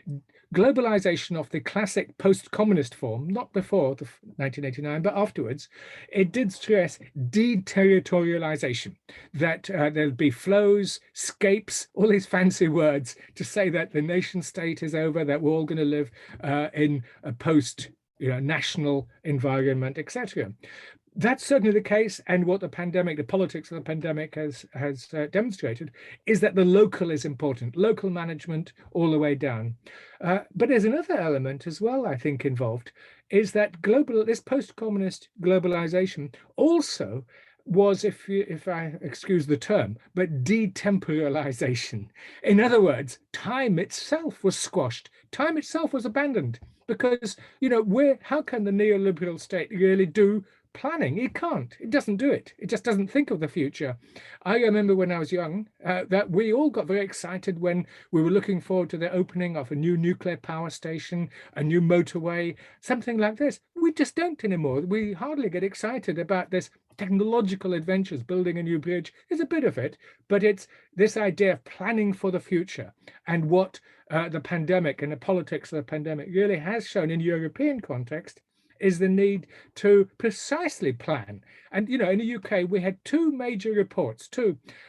Globalization of the classic post-communist form, not before 1989, but afterwards, it did stress deterritorialization, that there'll be flows, scapes, all these fancy words to say that the nation state is over, that we're all going to live in a post-national environment, etc. That's certainly the case, and what the politics of the pandemic has demonstrated is that the local is important, local management all the way down. But there's another element as well, I think, involved, is that this post-communist globalization also was, if I excuse the term, but detemporalization. In other words, time itself was squashed, time itself was abandoned, because, how can the neoliberal state really do planning? It can't. It doesn't do it. It just doesn't think of the future. I remember when I was young that we all got very excited when we were looking forward to the opening of a new nuclear power station, a new motorway, something like this. We just don't anymore. We hardly get excited about this technological adventures. Building a new bridge is a bit of it, but it's this idea of planning for the future. And what the pandemic and the politics of the pandemic really has shown in European context is the need to precisely plan. And, in the UK, we had two major reports,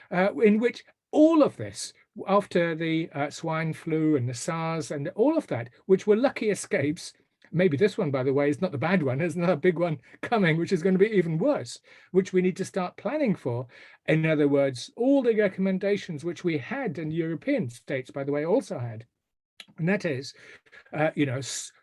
in which all of this, after the swine flu and the SARS and all of that, which were lucky escapes, maybe this one, by the way, is not the bad one. There's another big one coming, which is going to be even worse, which we need to start planning for. In other words, all the recommendations which we had, and European states, by the way, also had, And that is,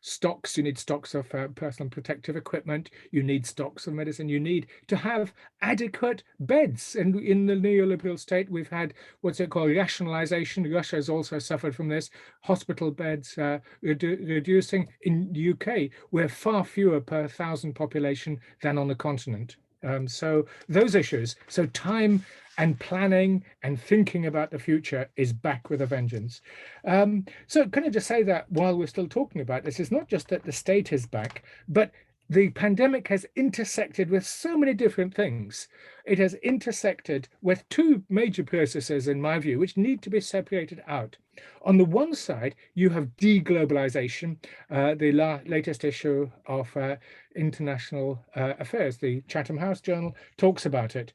stocks. You need stocks of personal protective equipment. You need stocks of medicine. You need to have adequate beds. And in the neoliberal state, we've had what's it called, rationalization. Russia has also suffered from this. Hospital beds reducing. In the UK, we're far fewer per 1,000 population than on the continent. So those issues. So time and planning and thinking about the future is back with a vengeance. So can I just say that while we're still talking about this, it's not just that the state is back, but the pandemic has intersected with so many different things. It has intersected with two major processes, in my view, which need to be separated out. On the one side, you have deglobalization, the latest issue of International Affairs, the Chatham House Journal talks about it.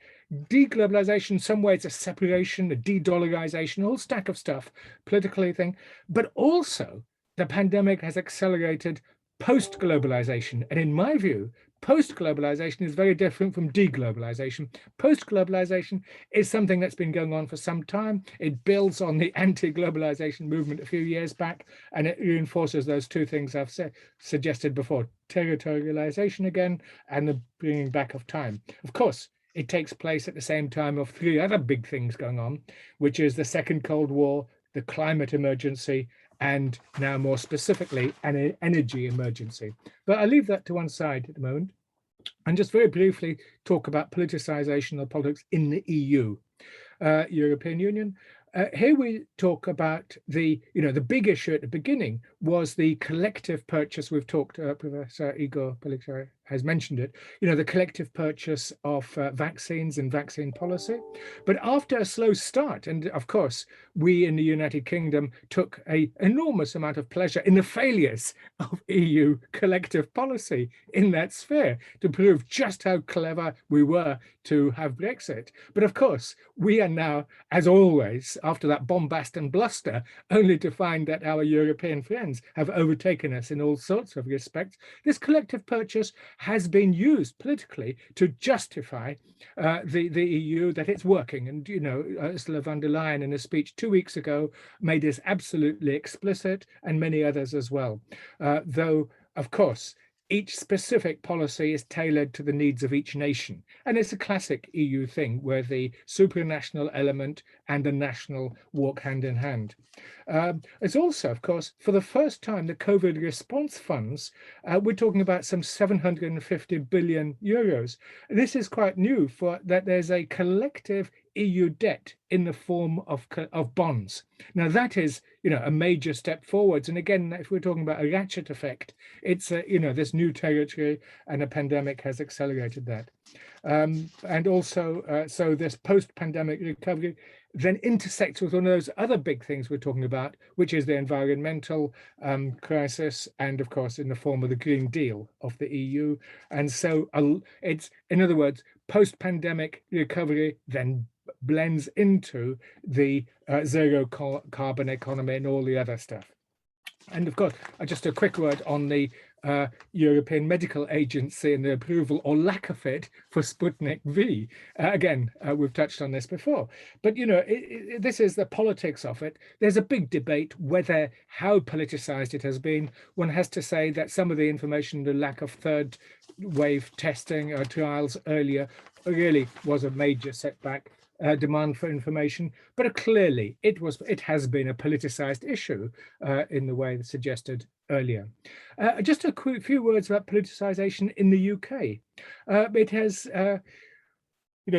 Deglobalization, in some ways, a separation, a de-dollarization, a whole stack of stuff, politically thing, but also the pandemic has accelerated post-globalization. And in my view, post-globalization is very different from deglobalization. Post-globalization is something that's been going on for some time. It builds on the anti-globalization movement a few years back, and it reinforces those two things I've suggested before, territorialization again, and the bringing back of time. Of course, it takes place at the same time of three other big things going on, which is the Second Cold War, the climate emergency, and now more specifically, an energy emergency. But I'll leave that to one side at the moment and just very briefly talk about politicization of politics in the EU, European Union. Here we talk about the big issue at the beginning was the collective purchase. We've talked, Professor Igor Pellicciari has mentioned it, the collective purchase of vaccines and vaccine policy. But after a slow start, and of course, we in the United Kingdom took an enormous amount of pleasure in the failures of EU collective policy in that sphere to prove just how clever we were to have Brexit. But of course, we are now, as always, after that bombast and bluster, only to find that our European friends have overtaken us in all sorts of respects. This collective purchase has been used politically to justify the EU, that it's working. And, Ursula von der Leyen in a speech 2 weeks ago made this absolutely explicit, and many others as well. Though, of course, each specific policy is tailored to the needs of each nation. And it's a classic EU thing where the supranational element and the national walk hand in hand. It's also, of course, for the first time, the COVID response funds, we're talking about some 750 billion euros. This is quite new for that there's a collective EU debt in the form of bonds. Now that is, a major step forwards. And again, if we're talking about a ratchet effect, it's this new territory, and a pandemic has accelerated that. And also, so this post-pandemic recovery then intersects with one of those other big things we're talking about, which is the environmental crisis, and of course in the form of the Green Deal of the EU. And so it's, in other words, post-pandemic recovery then blends into the zero carbon economy and all the other stuff. And of course, just a quick word on the European Medical Agency and the approval or lack of it for Sputnik V. Again, we've touched on this before, but this is the politics of it. There's a big debate whether how politicized it has been. One has to say that some of the information, the lack of third wave testing or trials earlier really was a major setback. Demand for information, but clearly it has been a politicized issue in the way suggested earlier. Just a few words about politicization in the UK. It has,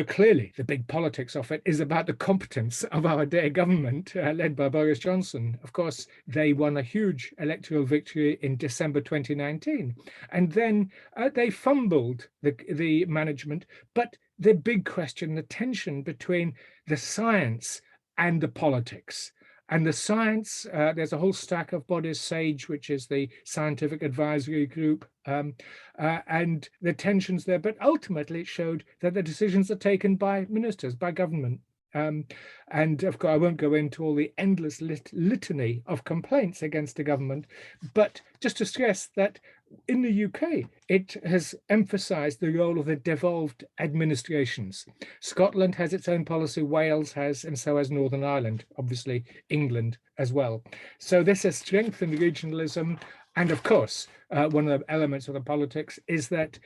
clearly the big politics of it is about the competence of our dear government led by Boris Johnson. Of course, they won a huge electoral victory in December 2019, and then they fumbled the management, but the big question, the tension between the science and the politics. And the science, there's a whole stack of bodies, SAGE, which is the scientific advisory group, and the tensions there. But ultimately, it showed that the decisions are taken by ministers, by government. And of course, I won't go into all the endless litany of complaints against the government, but just to stress that In the UK, it has emphasized the role of the devolved administrations. Scotland has its own policy, Wales has, and so has Northern Ireland, obviously England as well. So this has strengthened regionalism. And of course, one of the elements of the politics is that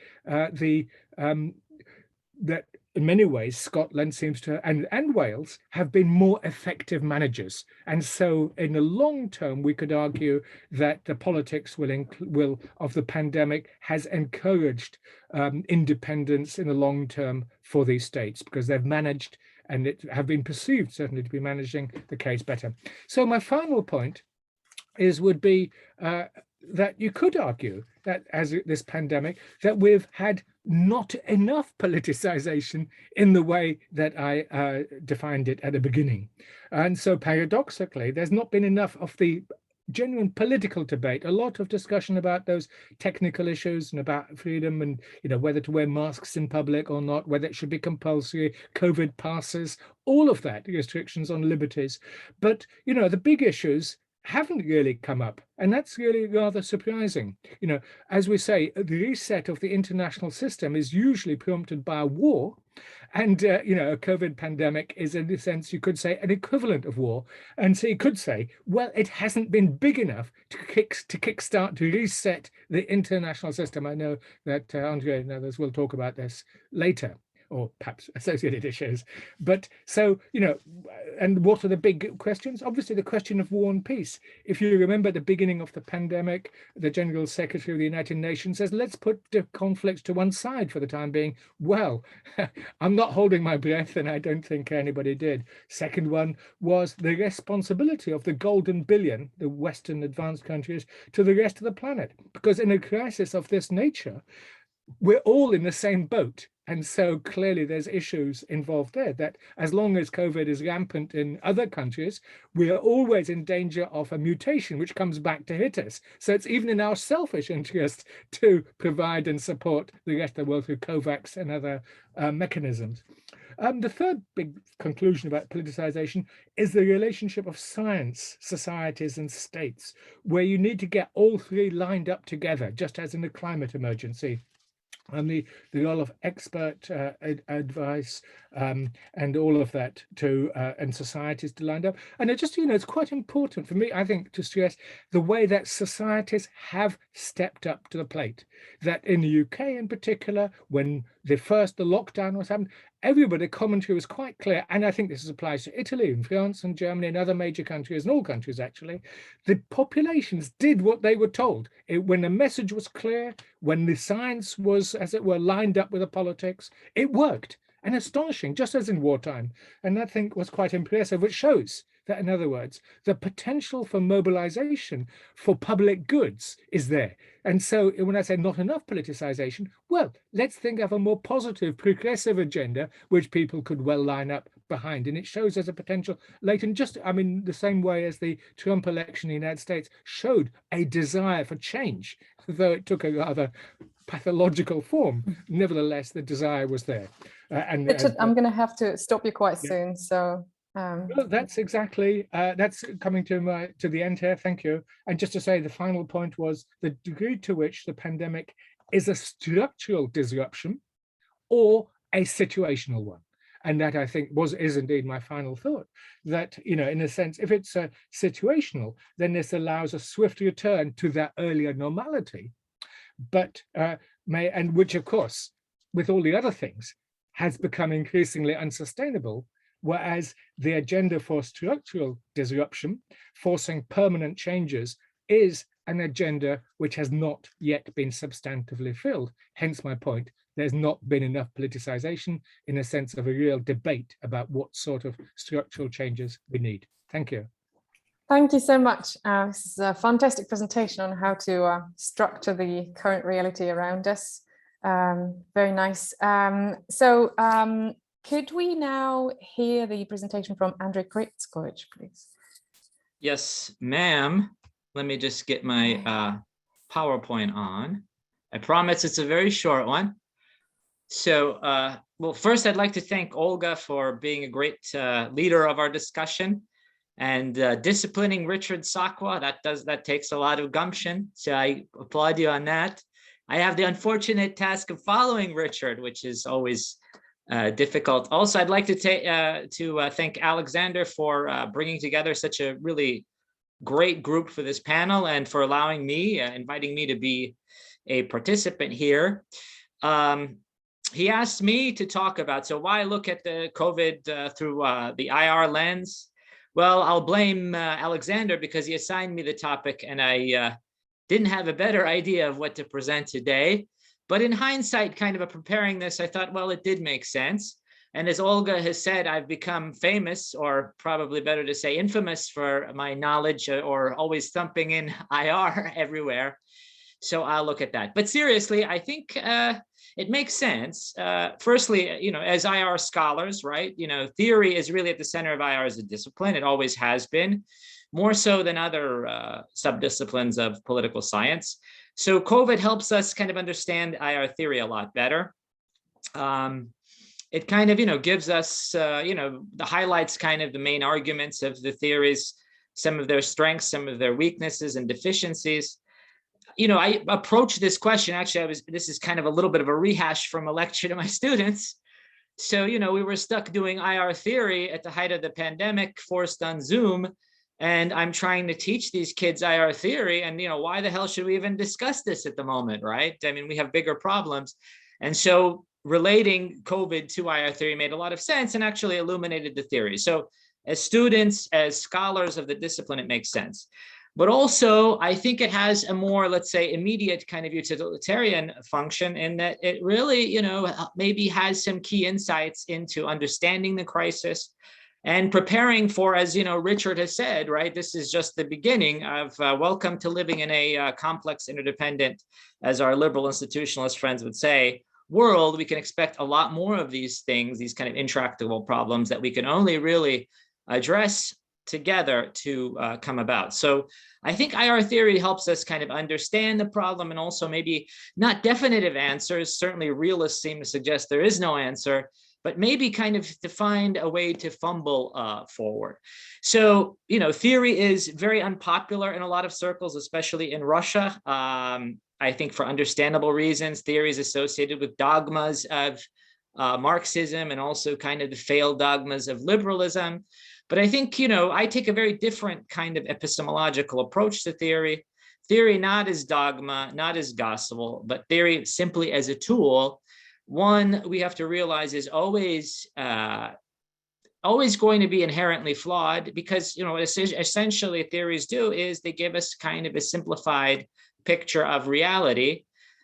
that in many ways, Scotland seems to, and Wales have been more effective managers. And so in the long term, we could argue that the politics will of the pandemic has encouraged independence in the long term for these states, because they've managed and have been perceived certainly to be managing the case better. So my final point would be that you could argue that as this pandemic, that we've had not enough politicization in the way that I defined it at the beginning. And so paradoxically, there's not been enough of the genuine political debate, a lot of discussion about those technical issues and about freedom and, whether to wear masks in public or not, whether it should be compulsory, COVID passes, all of that, restrictions on liberties. But, the big issues haven't really come up, and that's really rather surprising. As we say, the reset of the international system is usually prompted by a war, and a COVID pandemic is, in a sense, you could say, an equivalent of war. And so you could say, well, it hasn't been big enough to kickstart, to reset the international system. I know that Andre and others will talk about this later, or perhaps associated issues. But so, and what are the big questions? Obviously, the question of war and peace. If you remember at the beginning of the pandemic, the General Secretary of the United Nations says, let's put the conflicts to one side for the time being. Well, I'm not holding my breath, and I don't think anybody did. Second one was the responsibility of the golden billion, the Western advanced countries, to the rest of the planet. Because in a crisis of this nature, we're all in the same boat. And so clearly there's issues involved there, that as long as COVID is rampant in other countries, we are always in danger of a mutation which comes back to hit us. So it's even in our selfish interest to provide and support the rest of the world through COVAX and other mechanisms. The third big conclusion about politicization is the relationship of science, societies, and states, where you need to get all three lined up together, just as in the climate emergency. And the role of expert advice and all of that and societies to line up. And it just, it's quite important for me, I think, to stress the way that societies have stepped up to the plate. That in the UK in particular, when the lockdown was happening, everybody, commentary was quite clear. And I think this applies to Italy and France and Germany and other major countries, and all countries actually. The populations did what they were told. When the message was clear, when the science was, as it were, lined up with the politics, it worked. And astonishing, just as in wartime. And I think was quite impressive, which shows that, in other words, the potential for mobilization for public goods is there. And so when I say not enough politicization, well, let's think of a more positive, progressive agenda, which people could well line up behind. And it shows there's a potential latent, the same way as the Trump election in the United States showed a desire for change, though it took a rather pathological form. Nevertheless, the desire was there. Richard, I'm going to have to stop you quite soon. So well, that's exactly that's coming to the end here. Thank you. And just to say, the final point was the degree to which the pandemic is a structural disruption or a situational one. And that, I think, is indeed my final thought, that, in a sense, if it's situational, then this allows a swift return to that earlier normality, but which, of course, with all the other things, has become increasingly unsustainable, whereas the agenda for structural disruption, forcing permanent changes, is an agenda which has not yet been substantively filled. Hence my point, there's not been enough politicization in a sense of a real debate about what sort of structural changes we need. Thank you. Thank you so much. This is a fantastic presentation on how to structure the current reality around us. Very nice. Could we now hear the presentation from Andrzej Kryczkowicz, please? Yes, ma'am. Let me just get my PowerPoint on. I promise it's a very short one. So, well, first I'd like to thank Olga for being a great leader of our discussion. and disciplining Richard Sakwa. That takes a lot of gumption. So I applaud you on that. I have the unfortunate task of following Richard, which is always difficult. Also, I'd like to thank Alexander for bringing together such a really great group for this panel and for allowing me, inviting me to be a participant here. He asked me to talk about, so why look at the COVID through the IR lens? Well, I'll blame Alexander because he assigned me the topic and I didn't have a better idea of what to present today. But in hindsight, kind of preparing this, I thought, well, it did make sense. And as Olga has said, I've become famous, or probably better to say infamous, for my knowledge or always thumping in IR everywhere. So I'll look at that. But seriously, I think it makes sense. Firstly, you know, as IR scholars, right, you know, theory is really at the center of IR as a discipline. It always has been, more so than other subdisciplines of political science. So COVID helps us kind of understand IR theory a lot better. It kind of, you know, gives us, you know, the highlights, kind of the main arguments of the theories, some of their strengths, some of their weaknesses and deficiencies. You know, I approach this question, actually, this is kind of a little bit of a rehash from a lecture to my students. So, you know, we were stuck doing IR theory at the height of the pandemic, forced on Zoom. And I'm trying to teach these kids IR theory. And, you know, why the hell should we even discuss this at the moment, right? I mean, we have bigger problems. And so relating COVID to IR theory made a lot of sense and actually illuminated the theory. So as students, as scholars of the discipline, it makes sense. But also, I think it has a more, let's say, immediate kind of utilitarian function in that it really, you know, maybe has some key insights into understanding the crisis and preparing for, as you know, Richard has said, right, this is just the beginning of welcome to living in a complex, interdependent, as our liberal institutionalist friends would say, world. We can expect a lot more of these things, these kind of intractable problems that we can only really address together to come about. So I think IR theory helps us kind of understand the problem and also maybe not definitive answers. Certainly realists seem to suggest there is no answer, but maybe kind of to find a way to fumble forward. So, you know, theory is very unpopular in a lot of circles, especially in Russia. I think for understandable reasons, theory is associated with dogmas of Marxism and also kind of the failed dogmas of liberalism. But I think, you know, I take a very different kind of epistemological approach to theory. Theory not as dogma, not as gospel, but theory simply as a tool. One, we have to realize is always going to be inherently flawed because, you know, essentially theories do is they give us kind of a simplified picture of reality.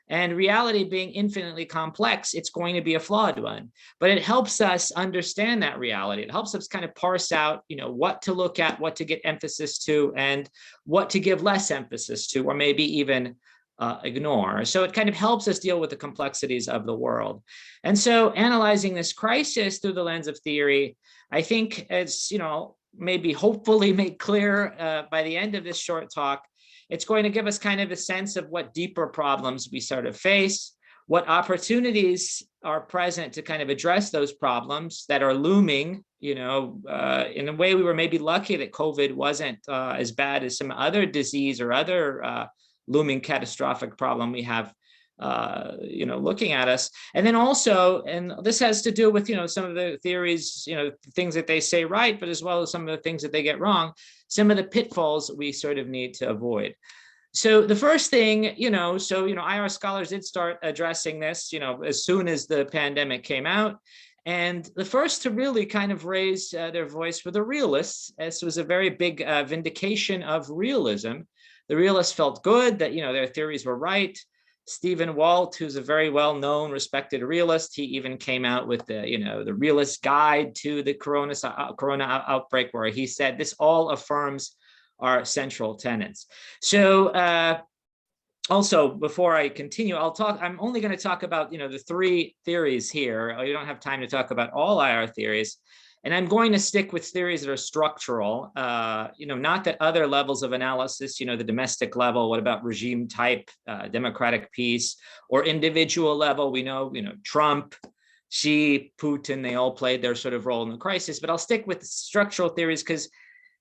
And reality being infinitely complex, it's going to be a flawed one. But it helps us understand that reality. It helps us kind of parse out, you know, what to look at, what to get emphasis to, and what to give less emphasis to, or maybe even ignore. So it kind of helps us deal with the complexities of the world. And so analyzing this crisis through the lens of theory, I think, as, you know, maybe hopefully made clear by the end of this short talk, it's going to give us kind of a sense of what deeper problems we sort of face, what opportunities are present to kind of address those problems that are looming. You know, in a way, we were maybe lucky that COVID wasn't as bad as some other disease or other looming catastrophic problem we have, you know, looking at us. And then also, and this has to do with, you know, some of the theories, you know, things that they say right, but as well as some of the things that they get wrong, some of the pitfalls we sort of need to avoid. So the first thing, you know, IR scholars did start addressing this, you know, as soon as the pandemic came out. And the first to really kind of raise their voice were the realists. This was a very big vindication of realism. The realists felt good that, you know, their theories were right. Stephen Walt, who's a very well-known, respected realist, he even came out with the, you know, the realist guide to the corona outbreak, where he said this all affirms our central tenets. So also, before I continue, I'm only going to talk about, you know, the three theories here. You don't have time to talk about all IR theories. And I'm going to stick with theories that are structural, you know, not that other levels of analysis, you know, the domestic level, what about regime type, democratic peace, or individual level? We know, you know, Trump, Xi, Putin, they all played their sort of role in the crisis, but I'll stick with structural theories because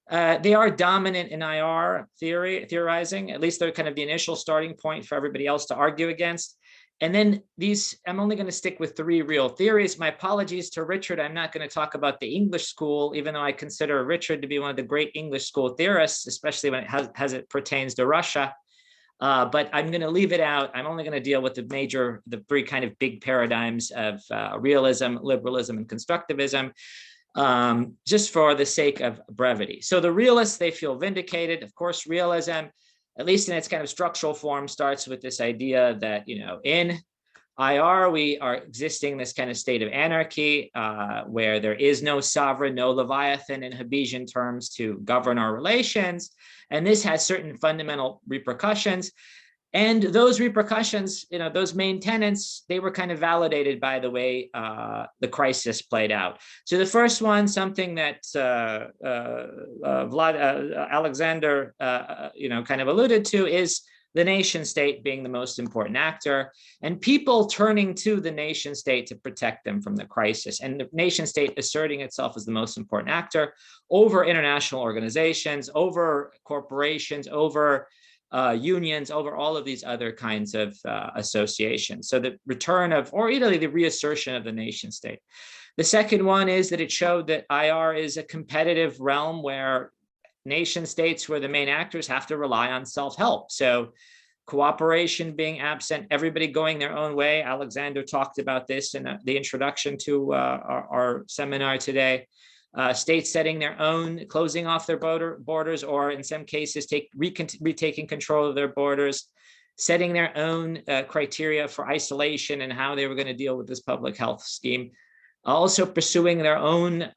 They are dominant in IR theorizing, at least they're kind of the initial starting point for everybody else to argue against. And then these, I'm only going to stick with 3 real theories. My apologies to Richard. I'm not going to talk about the English school, even though I consider Richard to be one of the great English school theorists, especially when it pertains to Russia. But I'm going to leave it out. I'm only going to deal with the 3 kind of big paradigms of realism, liberalism, and constructivism, just for the sake of brevity. So the realists, they feel vindicated. Of course, realism, at least in its kind of structural form, starts with this idea that, you know, in IR, we are existing in this kind of state of anarchy where there is no sovereign, no Leviathan in Hobbesian terms to govern our relations. And this has certain fundamental repercussions. And those repercussions, you know, those main tenets, they were kind of validated by the way the crisis played out. So the first one, something that Alexander, you know, kind of alluded to, is the nation state being the most important actor, and people turning to the nation state to protect them from the crisis, and the nation state asserting itself as the most important actor over international organizations, over corporations, over unions, over all of these other kinds of associations. So the return of, or really the reassertion of the nation state. The second one is that it showed that IR is a competitive realm where nation states who are the main actors have to rely on self-help. So cooperation being absent, everybody going their own way. Alexander talked about this in the introduction to our seminar today. States setting their own, closing off their borders, or in some cases retaking control of their borders, setting their own criteria for isolation and how they were going to deal with this public health scheme. Also pursuing their own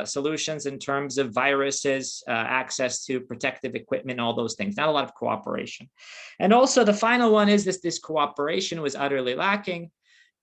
solutions in terms of viruses, access to protective equipment, all those things, not a lot of cooperation. And also the final one is this cooperation was utterly lacking,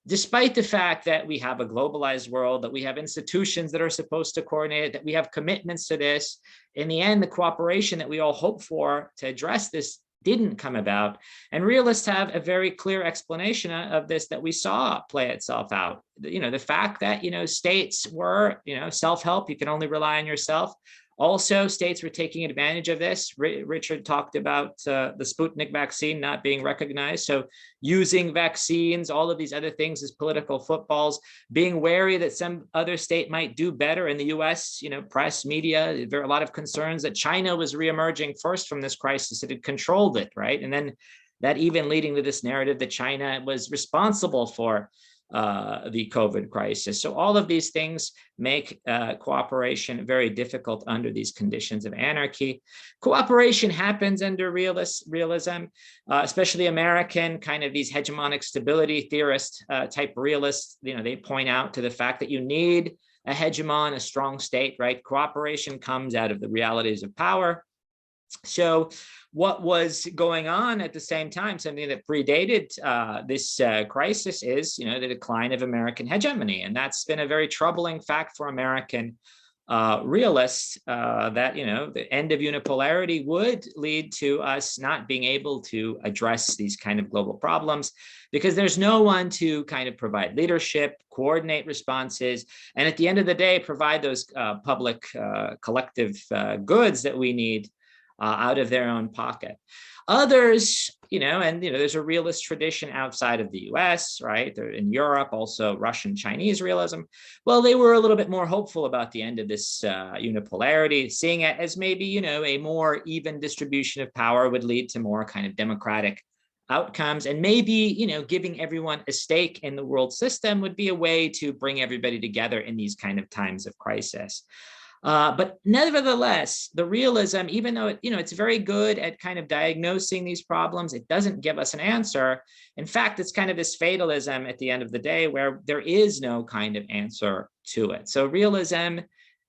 despite the fact that we have a globalized world, that we have institutions that are supposed to coordinate it, that we have commitments to this. In the end, the cooperation that we all hope for to address this didn't come about. And realists have a very clear explanation of this that we saw play itself out. You know, the fact that, you know, states were, you know, self-help, you can only rely on yourself. Also, states were taking advantage of this. Richard talked about the Sputnik vaccine not being recognized. So using vaccines, all of these other things as political footballs, being wary that some other state might do better. In the US, you know, press, media, there are a lot of concerns that China was reemerging first from this crisis. It had controlled it, right? And then that even leading to this narrative that China was responsible for the COVID crisis. So all of these things make cooperation very difficult under these conditions of anarchy. Cooperation happens under realism, especially American, kind of these hegemonic stability theorist type realists. You know, they point out to the fact that you need a hegemon, a strong state, right? Cooperation comes out of the realities of power. So what was going on at the same time, something that predated this crisis, is, you know, the decline of American hegemony. And that's been a very troubling fact for American realists, that, you know, the end of unipolarity would lead to us not being able to address these kind of global problems, because there's no one to kind of provide leadership, coordinate responses, and at the end of the day, provide those public collective goods that we need out of their own pocket. Others, you know, and, you know, there's a realist tradition outside of the US, right? They're in Europe, also Russian, Chinese realism. Well, they were a little bit more hopeful about the end of this unipolarity, seeing it as maybe, you know, a more even distribution of power would lead to more kind of democratic outcomes. And maybe, you know, giving everyone a stake in the world system would be a way to bring everybody together in these kind of times of crisis. But nevertheless, the realism, even though it, you know, it's very good at kind of diagnosing these problems, it doesn't give us an answer. In fact, it's kind of this fatalism at the end of the day where there is no kind of answer to it. So realism,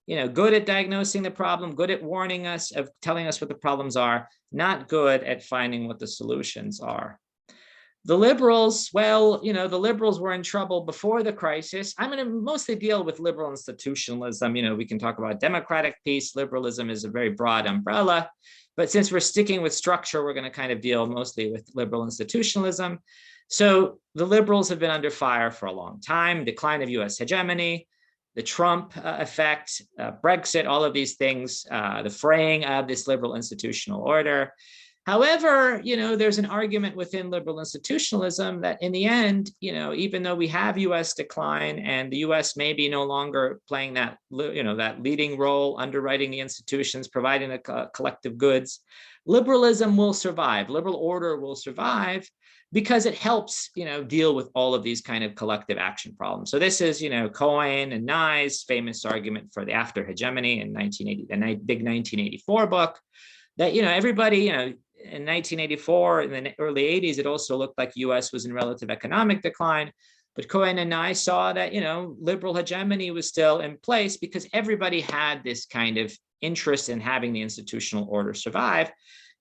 you know, good at diagnosing the problem, good at warning us, of telling us what the problems are, not good at finding what the solutions are. The liberals, well, you know, the liberals were in trouble before the crisis. I'm going to mostly deal with liberal institutionalism. You know, we can talk about democratic peace. Liberalism is a very broad umbrella. But since we're sticking with structure, we're going to kind of deal mostly with liberal institutionalism. So the liberals have been under fire for a long time, decline of US hegemony, the Trump effect, Brexit, all of these things, the fraying of this liberal institutional order. However, there's an argument within liberal institutionalism that in the end, even though we have US decline and the US may be no longer playing that, that leading role, underwriting the institutions, providing the collective goods, liberalism will survive, liberal order will survive, because it helps, deal with all of these kind of collective action problems. So this is, Cohen and Nye's famous argument for the after hegemony in 1980, the big 1984 book, that, everybody, in 1984, in the early 80s, it also looked like US was in relative economic decline. But Cohen and Nye saw that, liberal hegemony was still in place because everybody had this kind of interest in having the institutional order survive,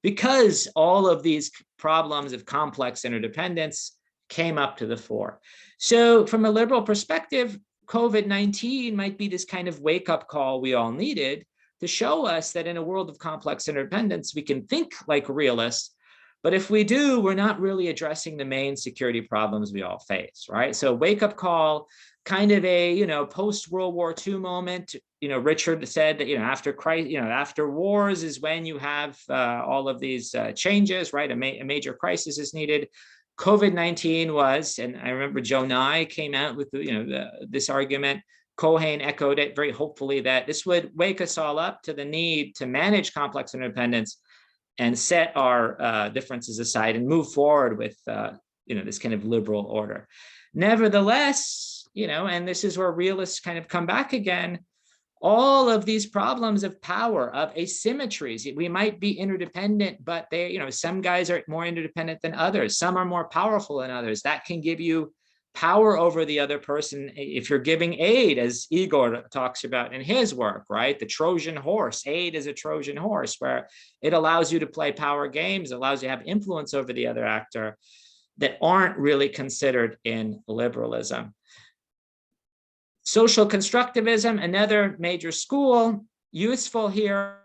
because all of these problems of complex interdependence came up to the fore. So from a liberal perspective, COVID-19 might be this kind of wake-up call we all needed to show us that in a world of complex interdependence, we can think like realists, but if we do, we're not really addressing the main security problems we all face, right? So wake-up call, kind of a, post-World War II moment. Richard said that, after wars is when you have all of these changes, right? A major crisis is needed. COVID-19 was, and I remember Joe Nye came out with, this argument. Cohen echoed it very hopefully that this would wake us all up to the need to manage complex interdependence and set our differences aside and move forward with, this kind of liberal order. Nevertheless, and this is where realists kind of come back again, all of these problems of power, of asymmetries, we might be interdependent, but they, some guys are more interdependent than others. Some are more powerful than others. That can give you power over the other person if you're giving aid, as Igor talks about in his work, right? The Trojan horse, aid is a Trojan horse, where it allows you to play power games, allows you to have influence over the other actor that aren't really considered in liberalism. Social constructivism, another major school, useful here.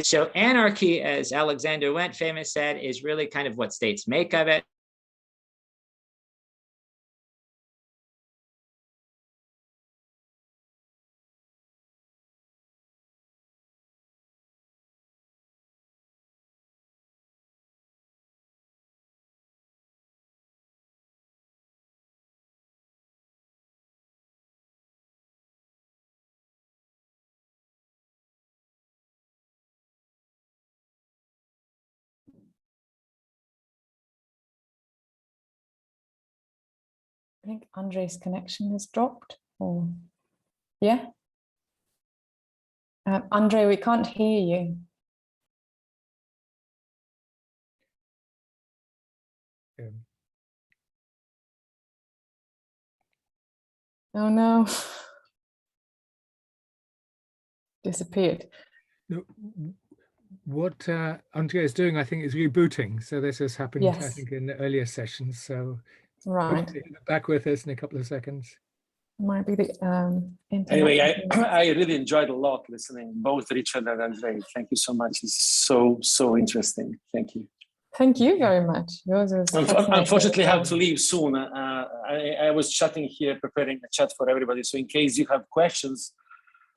So anarchy, as Alexander Wendt famous said, is really kind of what states make of it. I think Andre's connection has dropped, or yeah. Andre, we can't hear you. Oh no. Disappeared. No, what Andrea is doing, I think, is rebooting. So this has happened, Yes. I think, in the earlier sessions. So Right. back with us in a couple of seconds. Might be the internet. Anyway, I really enjoyed a lot listening, both Richard and Andre. Thank you so much. It's so interesting. Thank you. Thank you very much. Yours is unfortunately, I have to leave soon. I was chatting here, preparing a chat for everybody. So in case you have questions,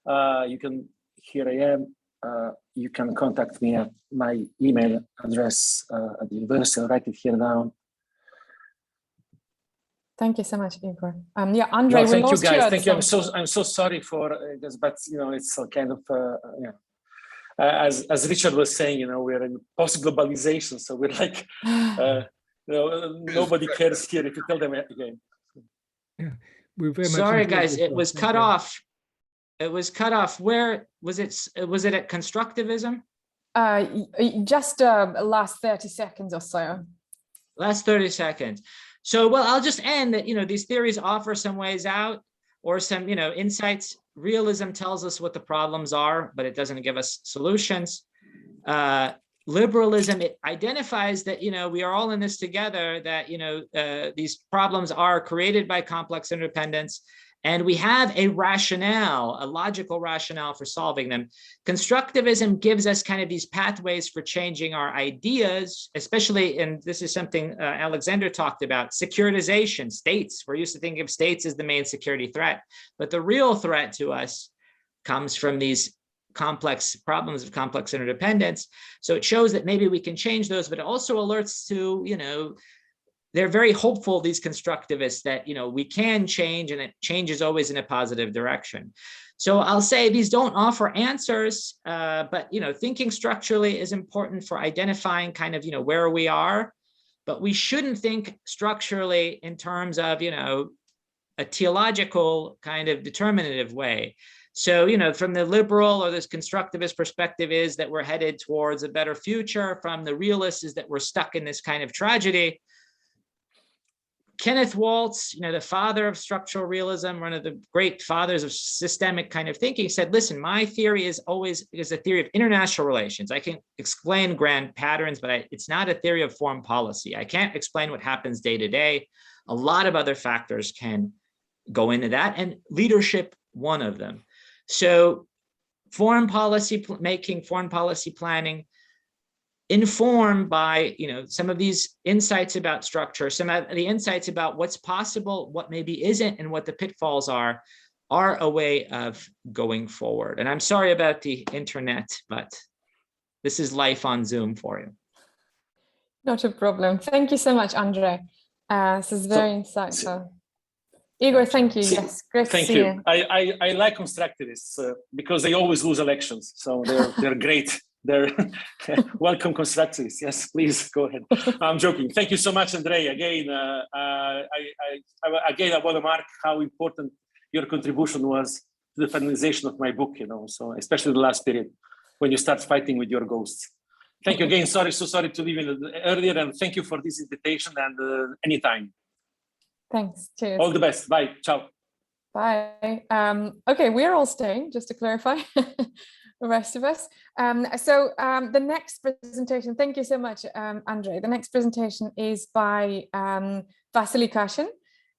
you can, here I am. You can contact me at my email address at the university. I'll write it here down. Thank you so much, Igor. Yeah, Andre, no, thank you guys. Thank you. I'm so sorry for this, but it's a kind of as Richard was saying, we're in post-globalization, so we're like, nobody cares here if you tell them again. Yeah, we're very sorry, much guys. It was cut off. It was cut off. Where was it? Was it at constructivism? Just last 30 seconds or so. Last 30 seconds. So, well, I'll just end that, these theories offer some ways out or some, insights. Realism tells us what the problems are, but it doesn't give us solutions. liberalism, it identifies that, we are all in this together, that, these problems are created by complex interdependence, and we have a rationale, a logical rationale for solving them. Constructivism gives us kind of these pathways for changing our ideas, especially, and this is something Alexander talked about, securitization, states. We're used to thinking of states as the main security threat, but the real threat to us comes from these complex problems of complex interdependence. So it shows that maybe we can change those, but it also alerts to, they're very hopeful, these constructivists, that, we can change, and that change is always in a positive direction. So I'll say these don't offer answers, but, thinking structurally is important for identifying kind of, where we are, but we shouldn't think structurally in terms of, a teleological kind of determinative way. So, from the liberal or this constructivist perspective is that we're headed towards a better future. From the realist is that we're stuck in this kind of tragedy. Kenneth Waltz, the father of structural realism, one of the great fathers of systemic kind of thinking, said, listen, my theory is a theory of international relations. I can explain grand patterns, but it's not a theory of foreign policy. I can't explain what happens day to day. A lot of other factors can go into that, and leadership, one of them. So foreign policy making, foreign policy planning, informed by some of these insights about structure, some of the insights about what's possible, what maybe isn't, and what the pitfalls are a way of going forward. And I'm sorry about the internet, but this is life on Zoom for you. Not a problem. Thank you so much, Andre. This is very insightful. Igor, thank you. Yes, great to see you. I like constructivists because they always lose elections, so they're great. They're welcome constructivists. Yes, please go ahead. I'm joking. Thank you so much, Andre. Again, I want to mark how important your contribution was to the finalization of my book. So especially the last period when you start fighting with your ghosts. Thank you again. So sorry to leave it earlier, and thank you for this invitation. And anytime. Thanks. Cheers. All the best. Bye. Ciao. Bye. Okay, we're all staying, just to clarify, the rest of us. The next presentation, thank you so much, Andre. The next presentation is by Vasily Kashin.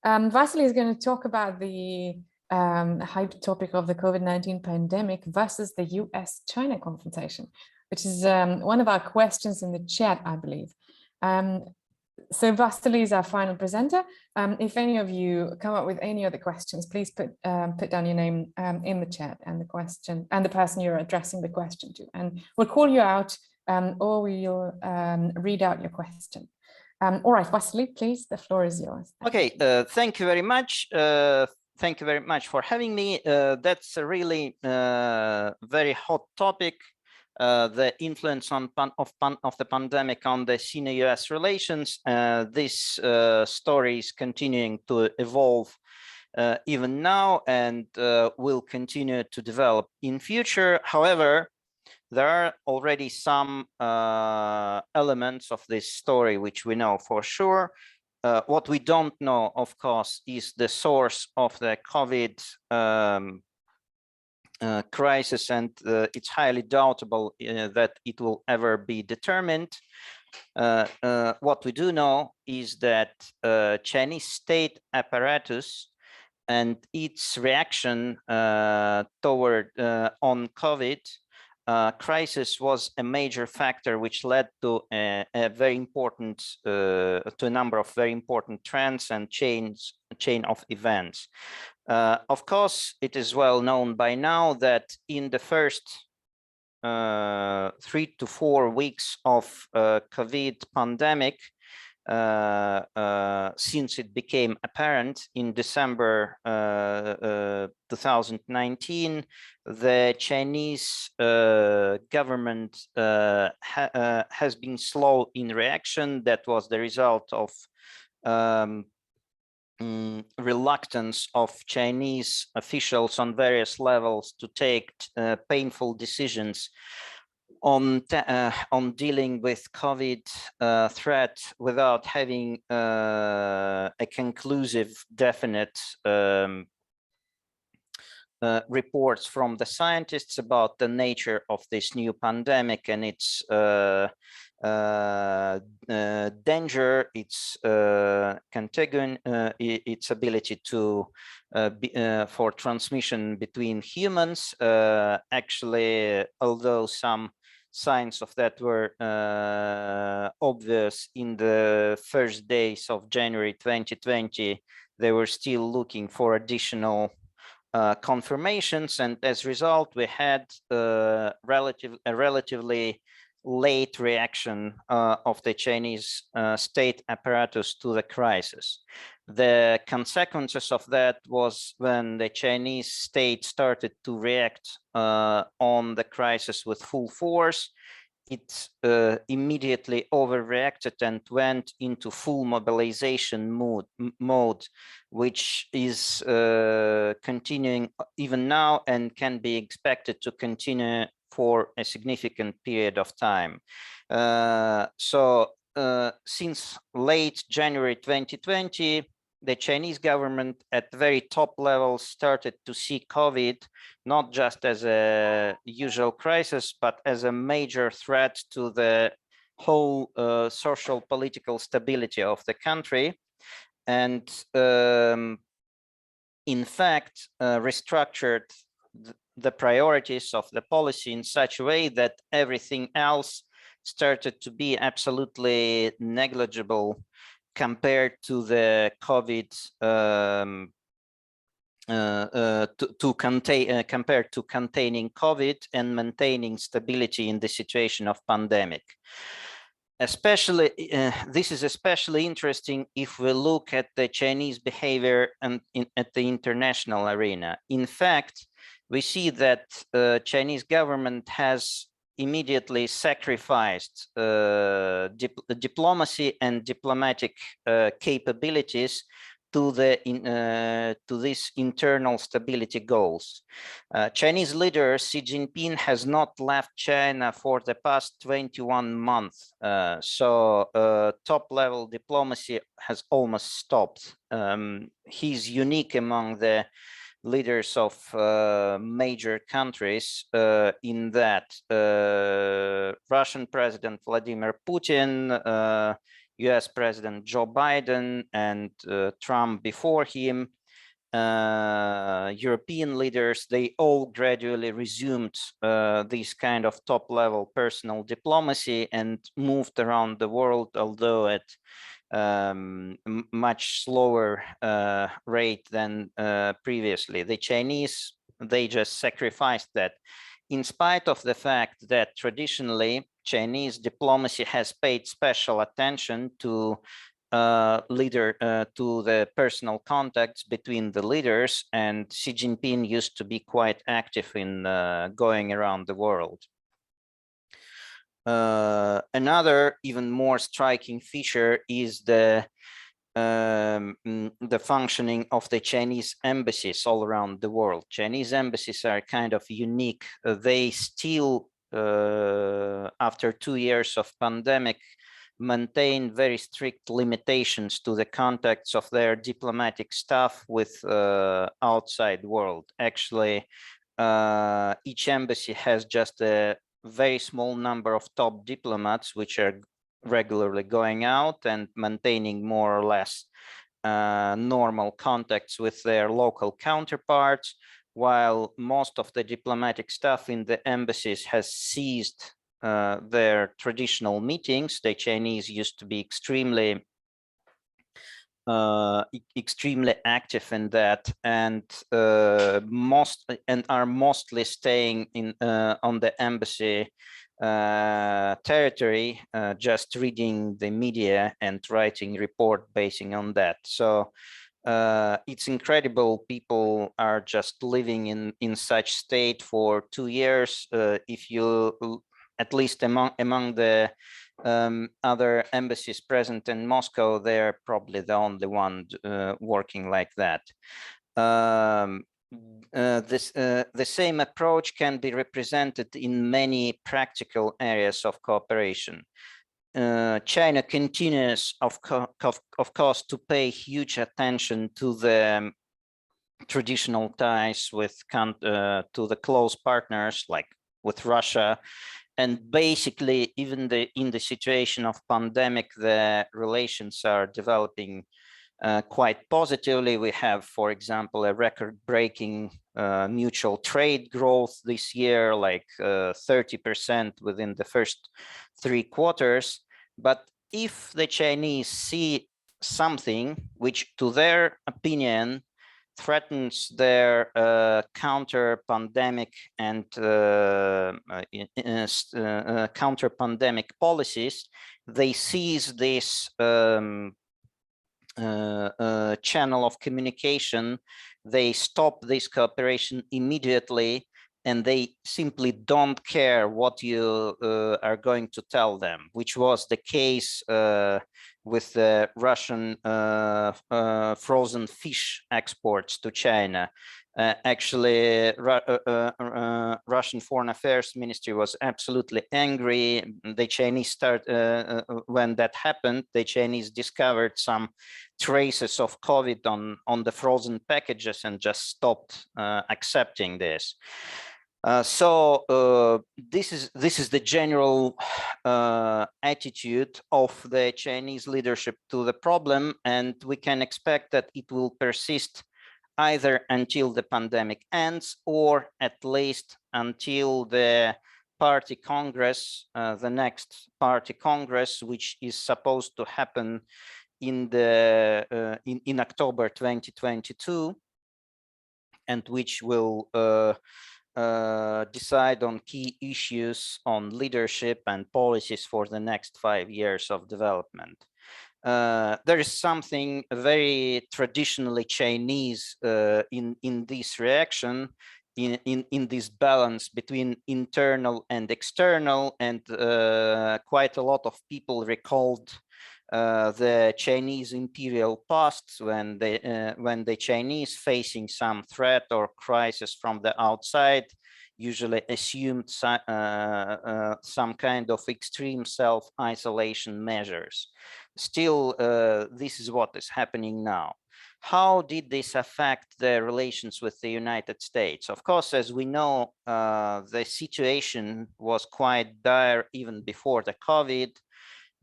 Vasily is going to talk about the hype topic of the COVID-19 pandemic versus the US-China confrontation, which is one of our questions in the chat, I believe. So Vasily is our final presenter. If any of you come up with any other questions, please put down your name in the chat and the question and the person you're addressing the question to, and we'll call you out or we'll read out your question. All right, Vasily, please, the floor is yours. Okay, thank you very much. Thank you very much for having me. That's a really very hot topic. The influence of the pandemic on the Sino-US relations. This story is continuing to evolve even now and will continue to develop in future. However, there are already some elements of this story which we know for sure. What we don't know, of course, is the source of the COVID crisis, and it's highly doubtable that it will ever be determined. What we do know is that Chinese state apparatus and its reaction toward on COVID crisis was a major factor which led to a very important to a number of very important trends and chain of events. Of course, it is well known by now that in the first 3 to 4 weeks of COVID pandemic, since it became apparent in December 2019, the Chinese government has been slow in reaction. That was the result of reluctance of Chinese officials on various levels to take painful decisions on dealing with COVID threat without having a conclusive, definite reports from the scientists about the nature of this new pandemic and its danger, its contagion, its ability to for transmission between humans. Actually, although some signs of that were obvious in the first days of January 2020, they were still looking for additional confirmations, and as a result, we had a relatively late reaction of the Chinese state apparatus to the crisis. The consequences of that was when the Chinese state started to react on the crisis with full force. It immediately overreacted and went into full mobilization mode, which is continuing even now and can be expected to continue for a significant period of time. Since late January 2020, the Chinese government at the very top level started to see COVID not just as a usual crisis, but as a major threat to the whole social political stability of the country. And in fact, restructured the priorities of the policy in such a way that everything else started to be absolutely negligible compared to the COVID, compared to containing COVID and maintaining stability in the situation of pandemic. Especially, this is especially interesting if we look at the Chinese behavior and at the international arena. In fact, we see that Chinese government has immediately sacrificed diplomacy and diplomatic capabilities to these internal stability goals. Chinese leader Xi Jinping has not left China for the past 21 months, so top-level diplomacy has almost stopped. He's unique among the leaders of major countries in that Russian President Vladimir Putin, US President Joe Biden, and Trump before him, European leaders, they all gradually resumed this kind of top-level personal diplomacy and moved around the world, although at much slower rate than previously. The Chinese, they just sacrificed that, in spite of the fact that traditionally Chinese diplomacy has paid special attention to to the personal contacts between the leaders, and Xi Jinping used to be quite active in going around the world. Another even more striking feature is the functioning of the Chinese embassies all around the world. Chinese embassies are kind of unique. They still, after 2 years of pandemic, maintain very strict limitations to the contacts of their diplomatic staff with outside world. Actually, each embassy has just a very small number of top diplomats, which are regularly going out and maintaining more or less normal contacts with their local counterparts, while most of the diplomatic staff in the embassies has ceased their traditional meetings. The Chinese used to be extremely active in that, and are mostly staying in on the embassy territory, just reading the media and writing report basing on that. So it's incredible. People are just living in such state for 2 years. If you, at least among the other embassies present in Moscow, they're probably the only one working like that. The same approach can be represented in many practical areas of cooperation. China continues, of course, to pay huge attention to the traditional ties with to the close partners like with Russia. And basically, even in the situation of pandemic, the relations are developing quite positively. We have, for example, a record-breaking mutual trade growth this year, like 30% within the first 3 quarters. But if the Chinese see something which, to their opinion, threatens their counter-pandemic and counter-pandemic policies, they seize this channel of communication. They stop this cooperation immediately, and they simply don't care what you are going to tell them, which was the case with the Russian frozen fish exports to China. Actually, Russian Foreign Affairs Ministry was absolutely angry. The Chinese when that happened, the Chinese discovered some traces of COVID on the frozen packages and just stopped accepting this. So this is the general attitude of the Chinese leadership to the problem, and we can expect that it will persist either until the pandemic ends, or at least until the party congress, the next party congress, which is supposed to happen in October 2022, and which will decide on key issues on leadership and policies for the next 5 years of development. There is something very traditionally Chinese in this reaction, in this balance between internal and external, and quite a lot of people recalled the Chinese imperial past, when the Chinese, facing some threat or crisis from the outside, usually assumed some kind of extreme self-isolation measures. Still, this is what is happening now. How did this affect the relations with the United States? Of course, as we know, the situation was quite dire even before the COVID.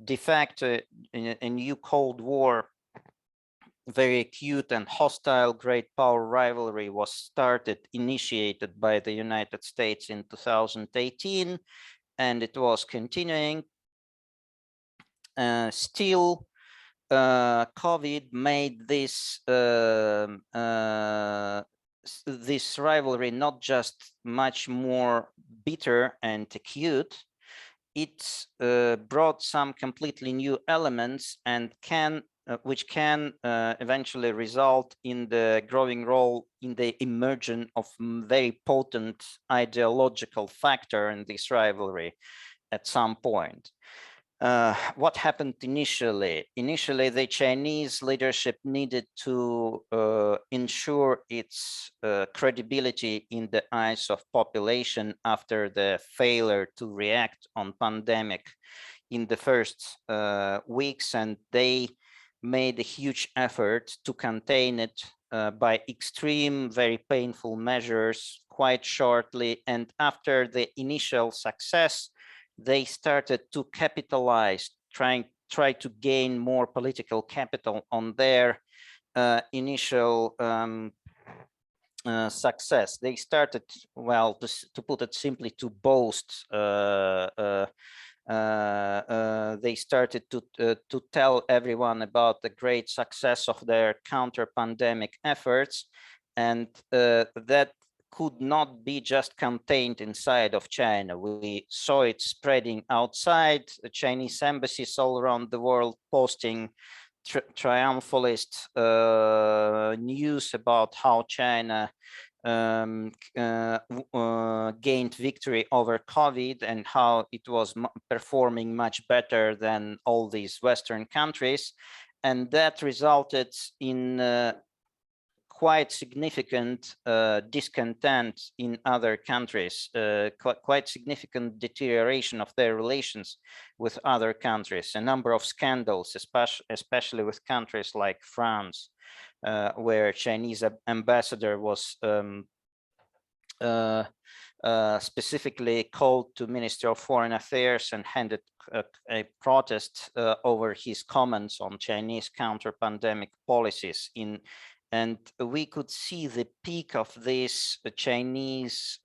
De facto, a new Cold War, very acute and hostile great power rivalry was initiated by the United States in 2018, and it was continuing. Still, COVID made this this rivalry not just much more bitter and acute, it brought some completely new elements, and which can eventually result in the growing role in the emergence of very potent ideological factor in this rivalry at some point. What happened initially? Initially, the Chinese leadership needed to ensure its credibility in the eyes of population after the failure to react on pandemic in the first weeks, and they made a huge effort to contain it by extreme, very painful measures quite shortly. And after the initial success, they started to capitalize, try to gain more political capital on their initial success. They started, well, to put it simply, to boast. They started to tell everyone about the great success of their counter-pandemic efforts, and that could not be just contained inside of China. We saw it spreading outside. The Chinese embassies all around the world posting triumphalist news about how China gained victory over COVID and how it was performing much better than all these Western countries. And that resulted in quite significant discontent in other countries, quite significant deterioration of their relations with other countries, a number of scandals, especially with countries like France, where Chinese ambassador was specifically called to Ministry of Foreign Affairs and handed a protest over his comments on Chinese counter-pandemic policies. And we could see the peak of these Chinese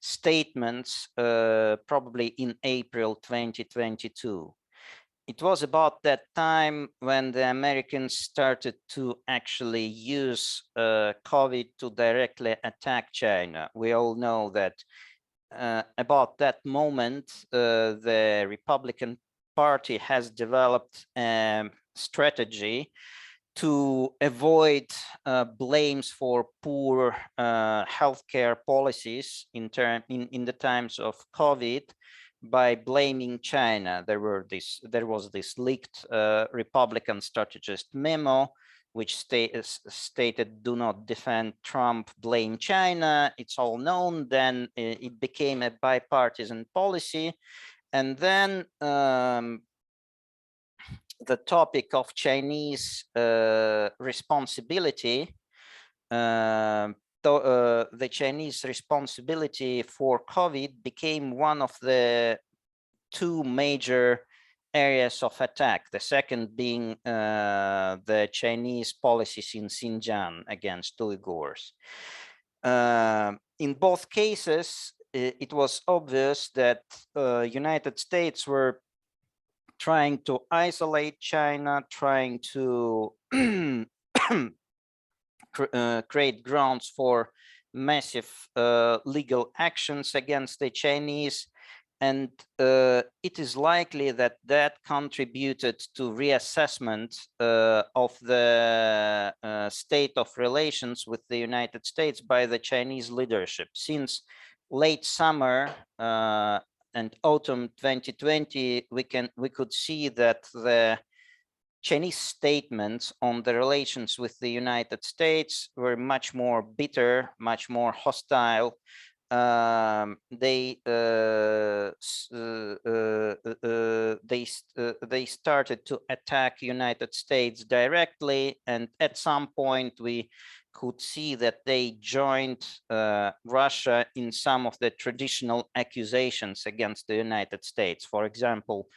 statements probably in April 2022. It was about that time when the Americans started to actually use COVID to directly attack China. We all know that about that moment, the Republican Party has developed a strategy to avoid blames for poor healthcare policies in the times of COVID by blaming China. There was this leaked Republican strategist memo which stated, "Do not defend Trump, blame China." It's all known. Then it became a bipartisan policy, and then the topic of Chinese responsibility, the Chinese responsibility for COVID became one of the two major areas of attack, the second being the Chinese policies in Xinjiang against Uyghurs. In both cases, it was obvious that United States were trying to isolate China, trying to create grounds for massive legal actions against the Chinese. And it is likely that that contributed to reassessment of the state of relations with the United States by the Chinese leadership. Since late summer and autumn 2020, we could see that the Chinese statements on the relations with the United States were much more bitter, much more hostile. They started to attack United States directly, and at some point we could see that they joined Russia in some of the traditional accusations against the United States. For example,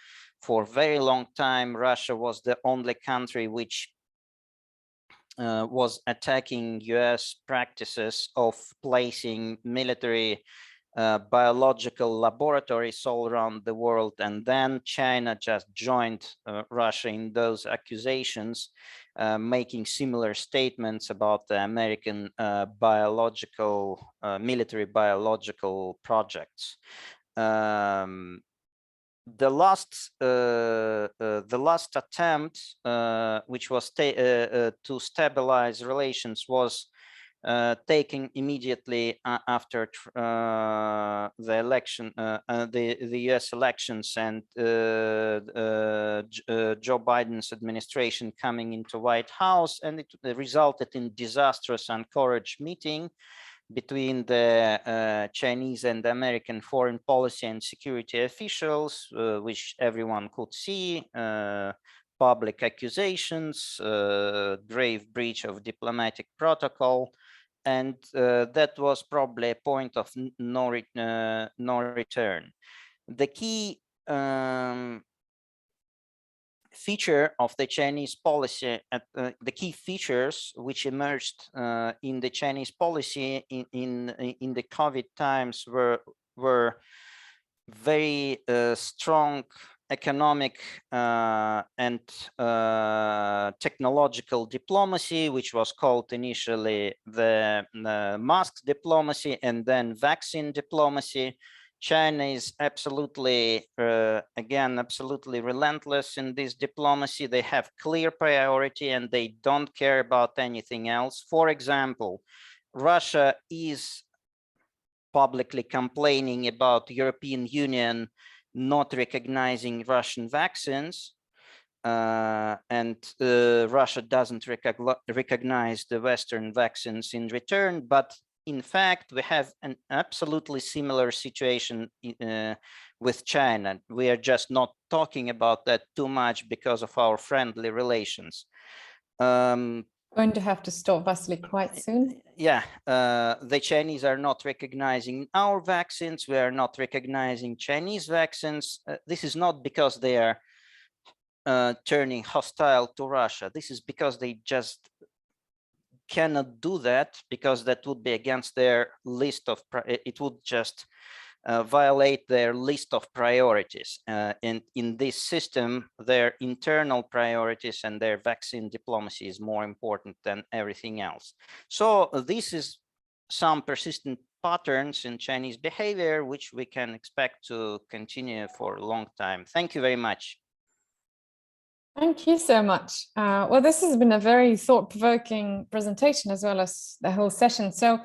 for a very long time, Russia was the only country which was attacking US practices of placing military biological laboratories all around the world. And then China just joined Russia in those accusations, making similar statements about the American military biological projects. The last attempt, which was to stabilize relations, was taken immediately after the election, the U.S. elections, and Joe Biden's administration coming into White House, and it resulted in disastrous Anchorage meeting between the Chinese and American foreign policy and security officials, which everyone could see, public accusations, grave breach of diplomatic protocol, and that was probably a point of no return. The key feature of the Chinese policy, the key features which emerged in the Chinese policy in the COVID times were very strong economic and technological diplomacy, which was called initially the mask diplomacy and then vaccine diplomacy. China is absolutely, again, absolutely relentless in this diplomacy. They have clear priority and they don't care about anything else. For example, Russia is publicly complaining about European Union not recognizing Russian vaccines, and Russia doesn't recognize the Western vaccines in return. But in fact, we have an absolutely similar situation with China. We are just not talking about that too much because of our friendly relations. Going to have to stop, Vasily, quite soon. Yeah, the Chinese are not recognizing our vaccines. We are not recognizing Chinese vaccines. This is not because they are turning hostile to Russia. This is because they just cannot do that, because that would be against their list of, it would just violate their list of priorities. And in this system, their internal priorities and their vaccine diplomacy is more important than everything else. So this is some persistent patterns in Chinese behavior, which we can expect to continue for a long time. Thank you very much. Thank you so much. Well, this has been a very thought-provoking presentation as well as the whole session. So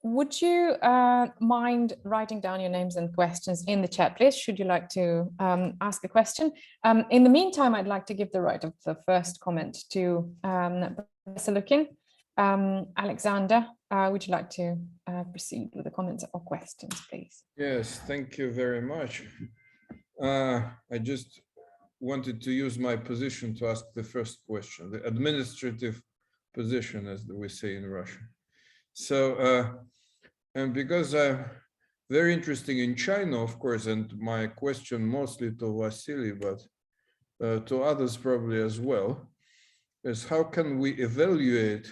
would you mind writing down your names and questions in the chat, please, should you like to ask a question? In the meantime, I'd like to give the right of the first comment to Professor Lukin. Alexander, would you like to proceed with the comments or questions, please? Yes, thank you very much. I just wanted to use my position to ask the first question, the administrative position, as we say in Russian. So, and because I'm very interested in China, of course, and my question mostly to Vasily, but to others probably as well, is how can we evaluate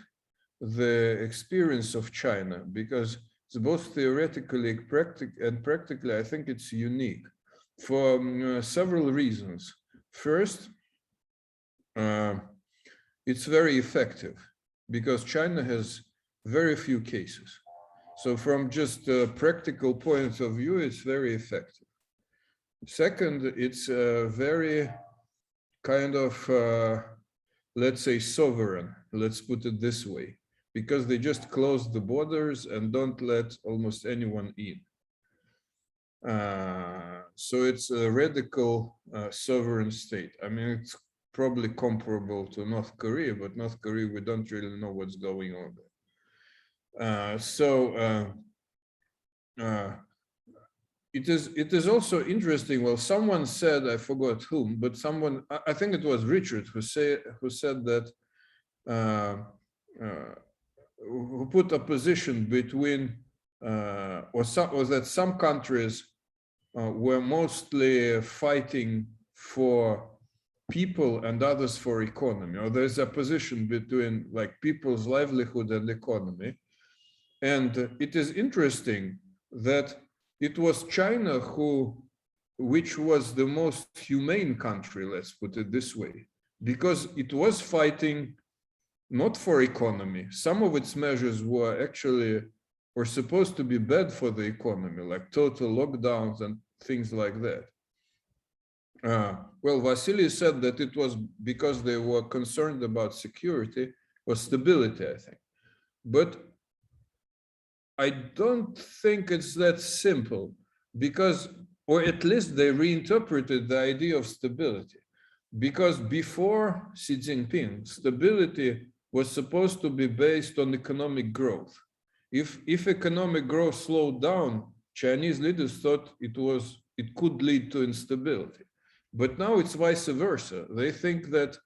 the experience of China? Because it's both theoretically and practically, I think it's unique for several reasons. First, it's very effective because China has very few cases. So from just a practical point of view, it's very effective. Second, it's very kind of, let's say, sovereign, let's put it this way, because they just close the borders and don't let almost anyone in. So it's a radical sovereign state. I mean, it's probably comparable to North Korea, but North Korea, we don't really know what's going on there. It is also interesting. Well, someone said, I forgot whom, but someone, I think it was Richard, who said that who put a position between or that some countries were mostly fighting for people and others for economy, or there's a position between like people's livelihood and economy. And it is interesting that it was China which was the most humane country, let's put it this way, because it was fighting not for economy. Some of its measures were supposed to be bad for the economy, like total lockdowns and things like that. Well, Vasily said that it was because they were concerned about security or stability, I think. But I don't think it's that simple, because, or at least they reinterpreted the idea of stability, because before Xi Jinping, stability was supposed to be based on economic growth. If economic growth slowed down, Chinese leaders thought it could lead to instability. But now it's vice versa. They think that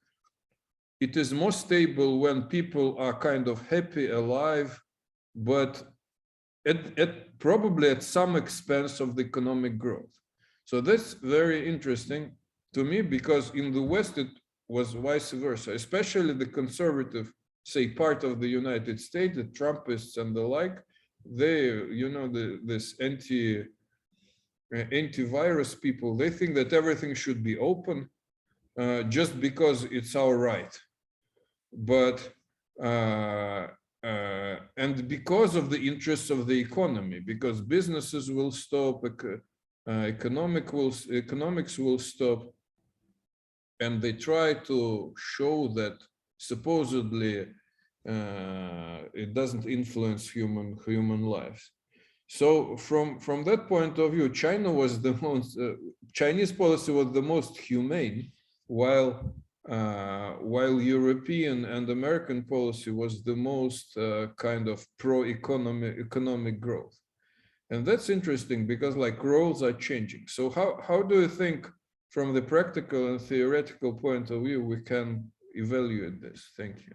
it is more stable when people are kind of happy, alive, but probably at some expense of the economic growth. So that's very interesting to me, because in the West it was vice versa, especially the conservative, say, part of the United States, the Trumpists and the like. They, this antivirus people, they think that everything should be open just because it's our right. But and because of the interests of the economy, because businesses will stop, economics will stop, and they try to show that supposedly it doesn't influence human lives. So from that point of view, China was the most Chinese policy was the most humane, while European and American policy was the most kind of economic growth. And that's interesting, because like roles are changing. So how do you think, from the practical and theoretical point of view, we can evaluate this. Thank you.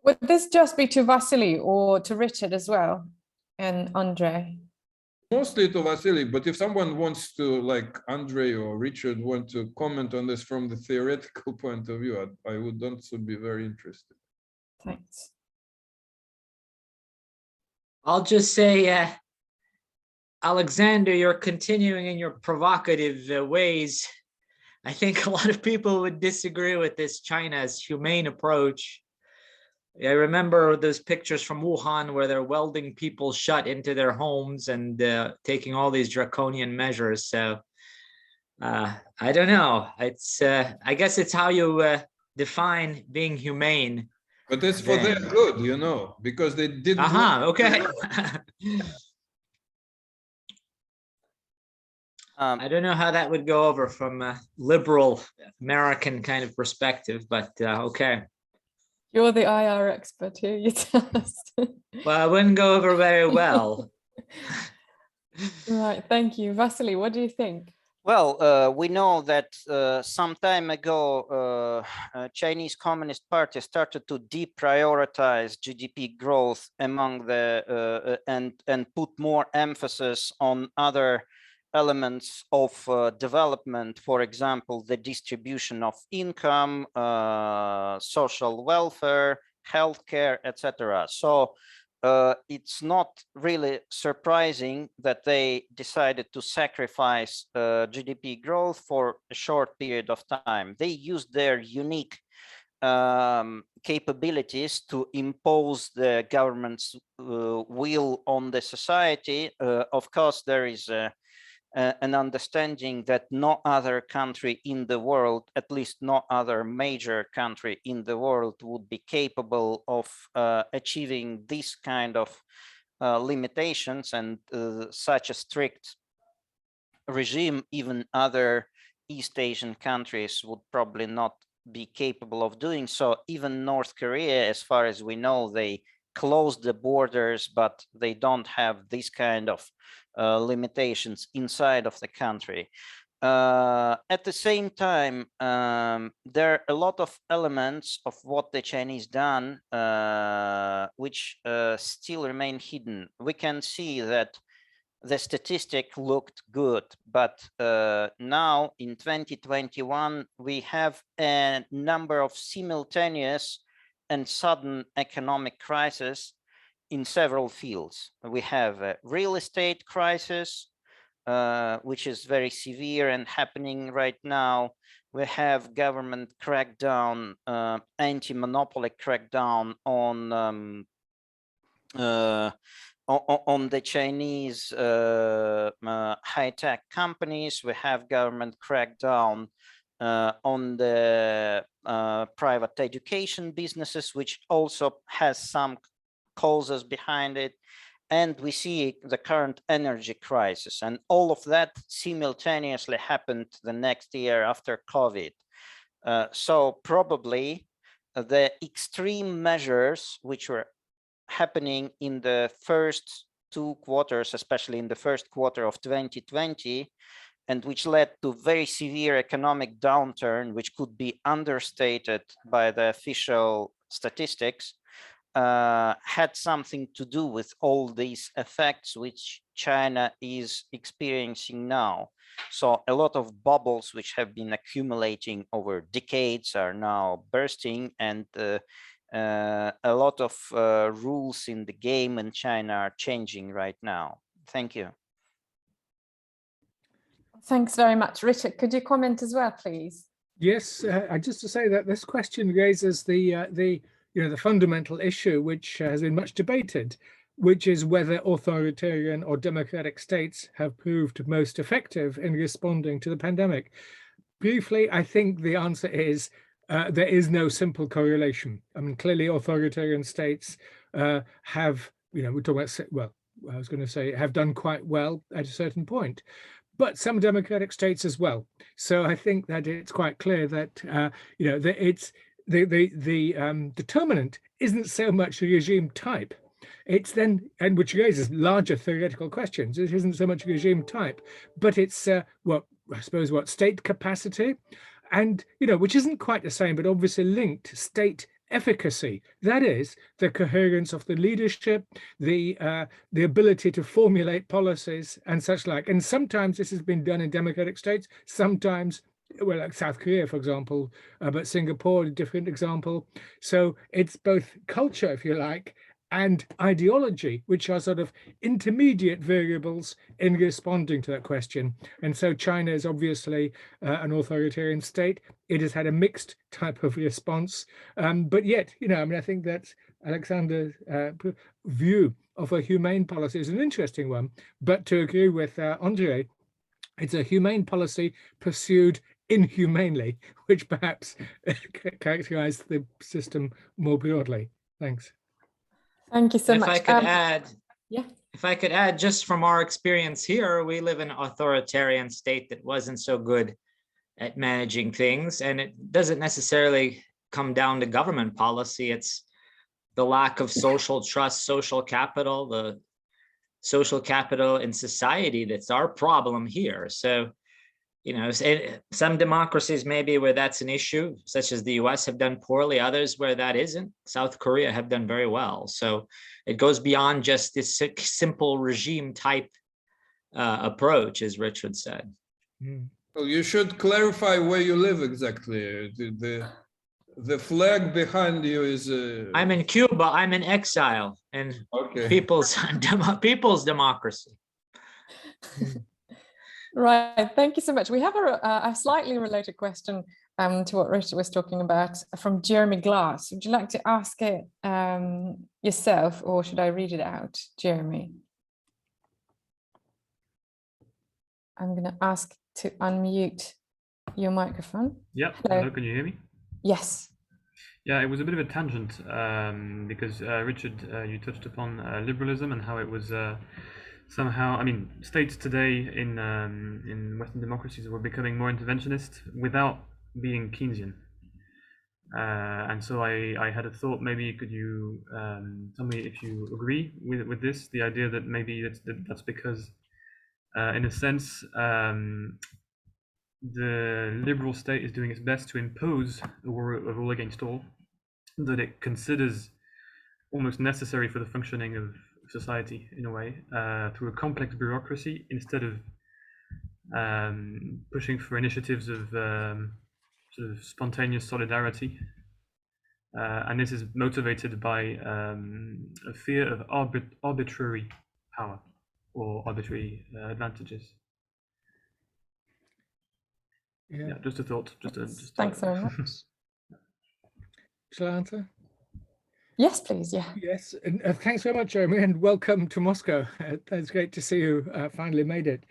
Would this just be to Vasily or to Richard as well, and Andre? Mostly to Vasily, but if someone wants to, like Andre or Richard, want to comment on this from the theoretical point of view, I would also be very interested. Thanks. I'll just say, Alexander, you're continuing in your provocative ways. I think a lot of people would disagree with this China's humane approach. I remember those pictures from Wuhan where they're welding people shut into their homes and taking all these draconian measures. So I don't know. It's I guess it's how you define being humane. But it's for their good, you know, because they didn't. Okay. I don't know how that would go over from a liberal American kind of perspective, but okay. You're the IR expert here, you tell us. Well, it wouldn't go over very well. Right, thank you. Vasily, what do you think? Well, we know that some time ago, Chinese Communist Party started to deprioritize GDP growth among the and put more emphasis on other elements of development, for example, the distribution of income, social welfare, healthcare, etc. So it's not really surprising that they decided to sacrifice GDP growth for a short period of time. They used their unique capabilities to impose the government's will on the society. Of course, there is an understanding that no other country in the world, at least no other major country in the world, would be capable of achieving this kind of limitations and such a strict regime. Even other East Asian countries would probably not be capable of doing so. Even North Korea, as far as we know, they closed the borders, but they don't have this kind of limitations inside of the country. At the same time, there are a lot of elements of what the Chinese done which still remain hidden. We can see that the statistic looked good, but now in 2021, we have a number of simultaneous and sudden economic crises in several fields. We have a real estate crisis, which is very severe and happening right now. We have government crackdown, anti-monopoly crackdown on the Chinese high-tech companies. We have government crackdown on the private education businesses, which also has some causes behind it. And we see the current energy crisis, and all of that simultaneously happened the next year after COVID. So probably the extreme measures which were happening in the first 2 quarters, especially in the first quarter of 2020, and which led to very severe economic downturn, which could be understated by the official statistics, had something to do with all these effects which China is experiencing now. So a lot of bubbles which have been accumulating over decades are now bursting, and a lot of rules in the game in China are changing right now. Thank you. Thanks very much. Richard, could you comment as well, please? Yes, just to say that this question raises the fundamental issue, which has been much debated, which is whether authoritarian or democratic states have proved most effective in responding to the pandemic. Briefly, I think the answer is there is no simple correlation. I mean, clearly authoritarian states have, we're talking about, well, I was going to say have done quite well at a certain point, but some democratic states as well. So I think that it's quite clear that, that it's the determinant isn't so much the regime type. It's then, and which raises larger theoretical questions. It isn't so much regime type, but it's what I suppose what state capacity and, which isn't quite the same, but obviously linked to state efficacy. That is the coherence of the leadership, the ability to formulate policies and such like. And sometimes this has been done in democratic states, sometimes, well, like South Korea, for example, but Singapore, a different example. So it's both culture, if you like, and ideology, which are sort of intermediate variables in responding to that question. And so China is obviously an authoritarian state. It has had a mixed type of response, but yet, I think that Alexander's view of a humane policy is an interesting one. But to agree with Andre, it's a humane policy pursued inhumanely, which perhaps characterizes the system more broadly. Thanks. Thank you so much. If I could add, yeah. If I could add, just from our experience here, we live in an authoritarian state that wasn't so good at managing things, and it doesn't necessarily come down to government policy. It's the lack of social trust, social capital, the social capital in society that's our problem here. So, some democracies maybe where that's an issue, such as the US, have done poorly. Others where that isn't. South Korea have done very well. So it goes beyond just this simple regime type approach, as Richard said. Well, you should clarify where you live exactly. The flag behind you is. I'm in Cuba. I'm in exile, and okay. people's democracy. Right, thank you so much. We have a slightly related question to what Richard was talking about from Jeremy Glass. Would you like to ask it yourself, or should I read it out, Jeremy? I'm going to ask to unmute your microphone. Yeah, hello, can you hear me? Yes. Yeah, it was a bit of a tangent because Richard, you touched upon liberalism and how it was somehow, states today in Western democracies were becoming more interventionist without being Keynesian. And so I had a thought, maybe could you tell me if you agree with this, the idea that maybe that's because, in a sense, the liberal state is doing its best to impose a rule against all that it considers almost necessary for the functioning of society in a way, through a complex bureaucracy, instead of pushing for initiatives of sort of spontaneous solidarity. And this is motivated by a fear of arbitrary power or arbitrary advantages. Yeah, just a thought. Thanks very much. Shall I answer? Yes, please. Yeah. Yes, and thanks very much, Jeremy, and welcome to Moscow. It's great to see you finally made it.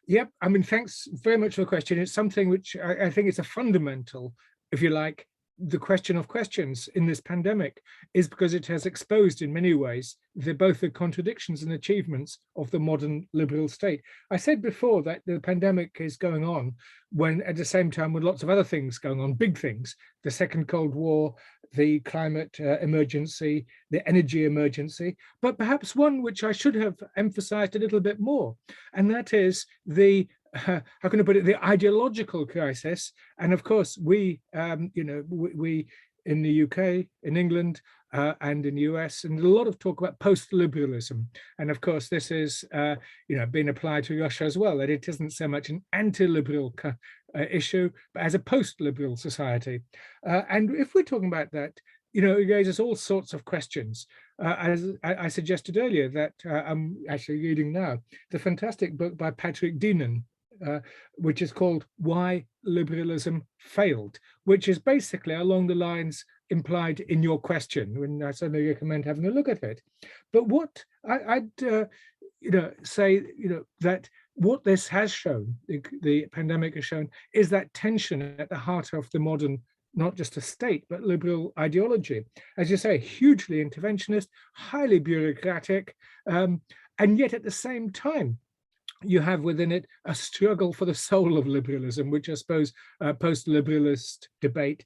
Yep, thanks very much for the question. It's something which I think is a fundamental, if you like, the question of questions in this pandemic, is because it has exposed in many ways both the contradictions and achievements of the modern liberal state. I said before that the pandemic is going on when at the same time with lots of other things going on, big things, the Second Cold War, the climate emergency, the energy emergency, but perhaps one which I should have emphasized a little bit more, and that is the how can I put it, the ideological crisis. And of course, we in the UK, in England, and in the US, and a lot of talk about post-liberalism. And of course, this is being applied to Russia as well, that it isn't so much an anti-liberal issue, but as a post-liberal society. And if we're talking about that, it raises all sorts of questions. As I suggested earlier, that I'm actually reading now, the fantastic book by Patrick Deenan, which is called Why Liberalism Failed, which is basically along the lines implied in your question, and I certainly recommend having a look at it. But what I'd say, that what this has shown, the pandemic has shown, is that tension at the heart of the modern, not just a state, but liberal ideology. As you say, hugely interventionist, highly bureaucratic, and yet at the same time, you have within it a struggle for the soul of liberalism, which I suppose post-liberalist debate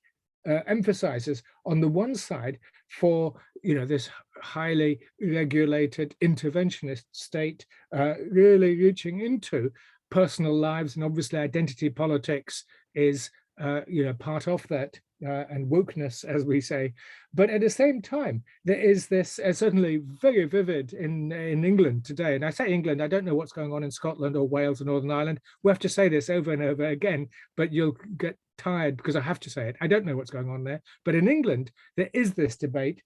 emphasizes. On the one side, for this highly regulated interventionist state, really reaching into personal lives, and obviously identity politics is part of that and wokeness, as we say. But at the same time, there is this certainly very vivid in England today. And I say England, I don't know what's going on in Scotland or Wales or Northern Ireland. We have to say this over and over again, but you'll get tired because I have to say it. I don't know what's going on there. But in England, there is this debate.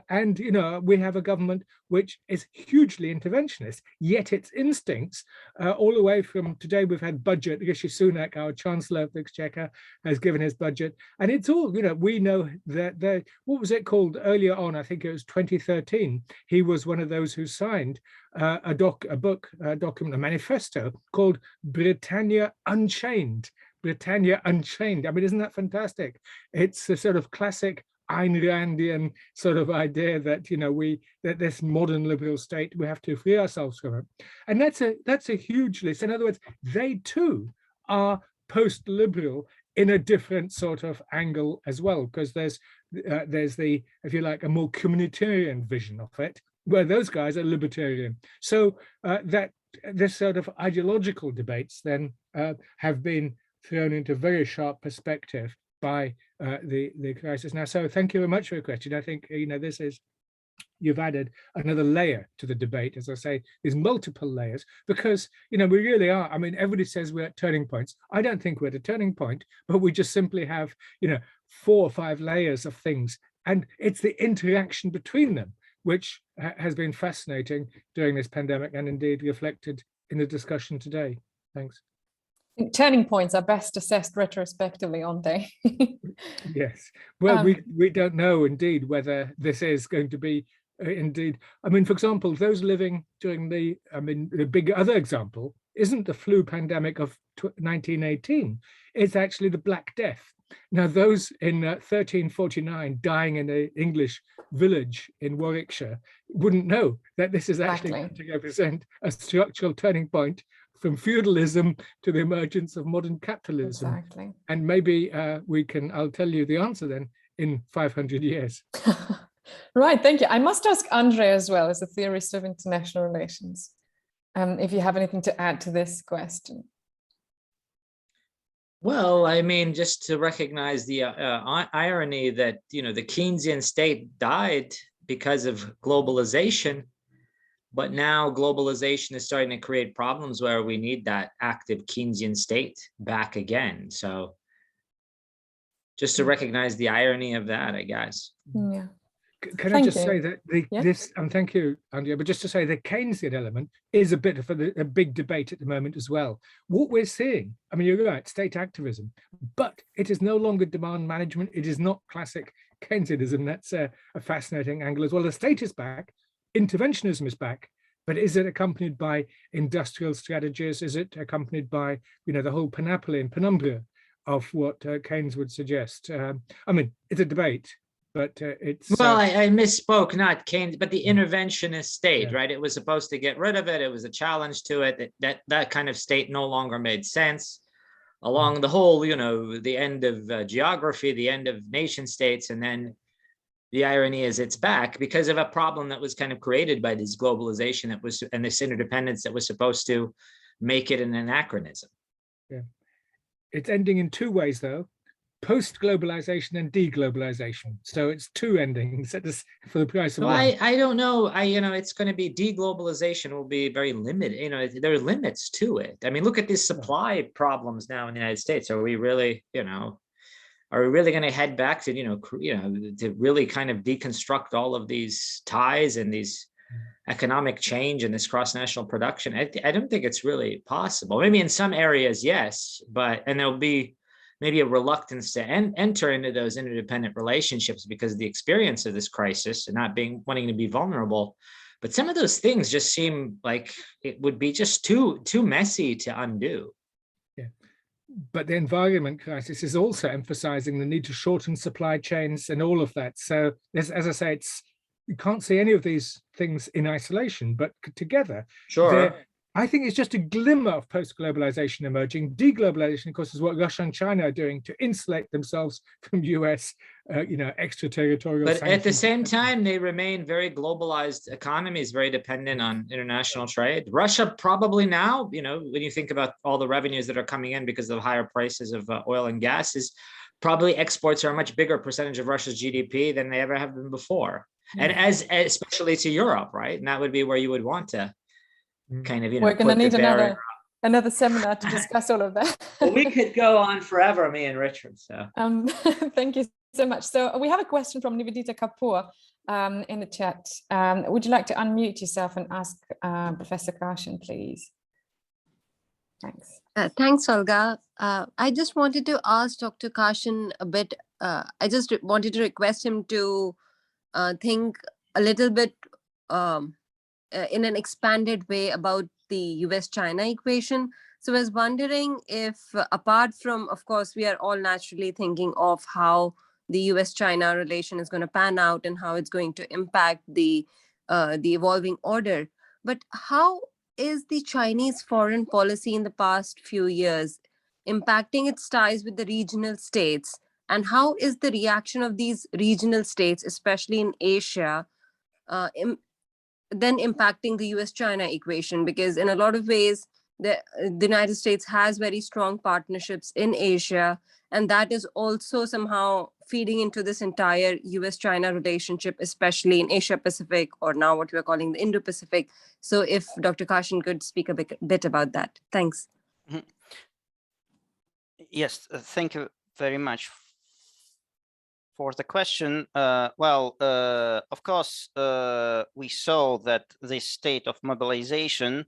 And, we have a government which is hugely interventionist, yet its instincts, all the way from today, we've had budget. Rishi Sunak, our Chancellor of the Exchequer, has given his budget. And it's all, we know that, what was it called earlier on? I think it was 2013. He was one of those who signed a document, a manifesto called Britannia Unchained. Britannia Unchained. I mean, isn't that fantastic? It's a sort of classic Ayn Randian sort of idea that that this modern liberal state, we have to free ourselves from it, and that's a huge list. In other words, they too are post-liberal in a different sort of angle as well, because there's the, if you like, a more communitarian vision of it, where those guys are libertarian. So that this sort of ideological debates then have been thrown into very sharp perspective by the crisis now. So thank you very much for your question. I think this is, you've added another layer to the debate. As I say, there's multiple layers, because we really are. I mean, everybody says we're at turning points. I don't think we're at a turning point, but we just simply have 4 or 5 layers of things, and it's the interaction between them which has been fascinating during this pandemic, and indeed reflected in the discussion today. Thanks. Turning points are best assessed retrospectively, aren't they? Yes. Well, we don't know indeed whether this is going to be indeed. I mean, for example, those living during the big other example isn't the flu pandemic of 1918. It's actually the Black Death. Now, those in 1349 dying in an English village in Warwickshire wouldn't know that this is actually going to represent a structural turning point from feudalism to the emergence of modern capitalism. Exactly. And maybe I'll tell you the answer then in 500 years. Right, thank you. I must ask Andre as well, as a theorist of international relations, if you have anything to add to this question. Well, I mean, just to recognize the irony that, the Keynesian state died because of globalization, but now globalization is starting to create problems where we need that active Keynesian state back again. So just to recognize the irony of that, I guess. Yeah. Can I just say that this, and thank you, Andrea, but just to say the Keynesian element is a bit of a big debate at the moment as well. What we're seeing, I mean, you're right, state activism, but it is no longer demand management. It is not classic Keynesianism. That's a fascinating angle as well. The state is back, interventionism is back, but is it accompanied by industrial strategies? Is it accompanied by, the whole panoply and penumbra of what Keynes would suggest? I mean, it's a debate. But it's I misspoke, not Keynes, but the interventionist state, right? It was supposed to get rid of it. It was a challenge to it. That kind of state no longer made sense along the whole, the end of geography, the end of nation states. And then the irony is it's back because of a problem that was kind of created by this globalization and this interdependence that was supposed to make it an anachronism. Yeah, it's ending in 2 ways, though. Post-globalization and deglobalization. So it's 2 endings for the price of one. I don't know. It's going to be deglobalization will be very limited. There are limits to it. I mean, look at these supply problems now in the United States. Are we really, going to head back to, to really kind of deconstruct all of these ties and these economic change and this cross-national production? I don't think it's really possible. Maybe in some areas, yes, and there'll be maybe a reluctance to enter into those interdependent relationships because of the experience of this crisis and not wanting to be vulnerable. But some of those things just seem like it would be just too messy to undo. Yeah, but the environment crisis is also emphasizing the need to shorten supply chains and all of that. So as I say, you can't see any of these things in isolation, but together. Sure. I think it's just a glimmer of post-globalization emerging. Deglobalization, of course, is what Russia and China are doing to insulate themselves from US, extraterritorial But sanctions. at the same time, they remain very globalized economies, very dependent on international trade. Russia probably now, when you think about all the revenues that are coming in because of higher prices of oil and gas, is probably exports are a much bigger percentage of Russia's GDP than they ever have been before. And especially to Europe, right? And that would be where you would want to kind of, we're going to need another seminar to discuss all of that. Well, we could go on forever, me and Richard. So thank you so much. So we have a question from Nivedita Kapoor in the chat. Would you like to unmute yourself and ask Professor Karshan, please? Thanks. Thanks, Olga. I just wanted to ask Dr. Karshan a bit. I just wanted to request him to think a little bit in an expanded way about the US-China equation. So I was wondering if, apart from, of course, we are all naturally thinking of how the US-China relation is going to pan out and how it's going to impact the evolving order. But how is the Chinese foreign policy in the past few years impacting its ties with the regional states? And how is the reaction of these regional states, especially in Asia, then impacting the US-China equation? Because in a lot of ways, the United States has very strong partnerships in Asia, and that is also somehow feeding into this entire US-China relationship, especially in Asia-Pacific, or now what we're calling the Indo-Pacific. So if Dr. Karshan could speak a bit about that. Thanks. Yes, thank you very much for the question. Of course, we saw that this state of mobilization,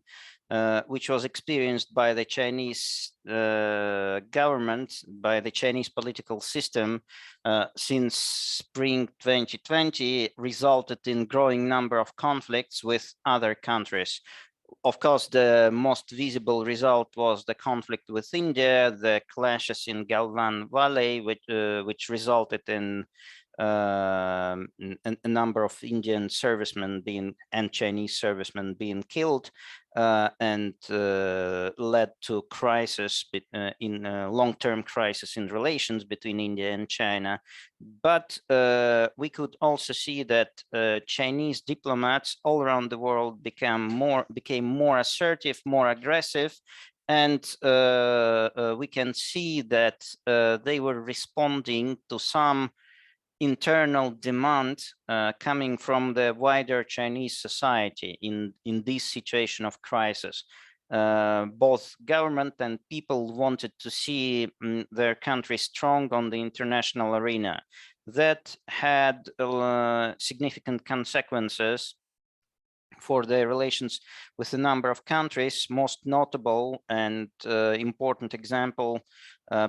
which was experienced by the Chinese government, by the Chinese political system since spring 2020, resulted in growing number of conflicts with other countries. Of course, the most visible result was the conflict with India, the clashes in Galwan Valley, which resulted in a number of Indian servicemen and Chinese servicemen being killed, and led to crisis in long-term crisis in relations between India and China. But we could also see that Chinese diplomats all around the world became more assertive, more aggressive, and we can see that they were responding to some internal demand coming from the wider Chinese society in this situation of crisis. Both government and people wanted to see their country strong on the international arena. That had significant consequences for the relations with a number of countries, most notable and important example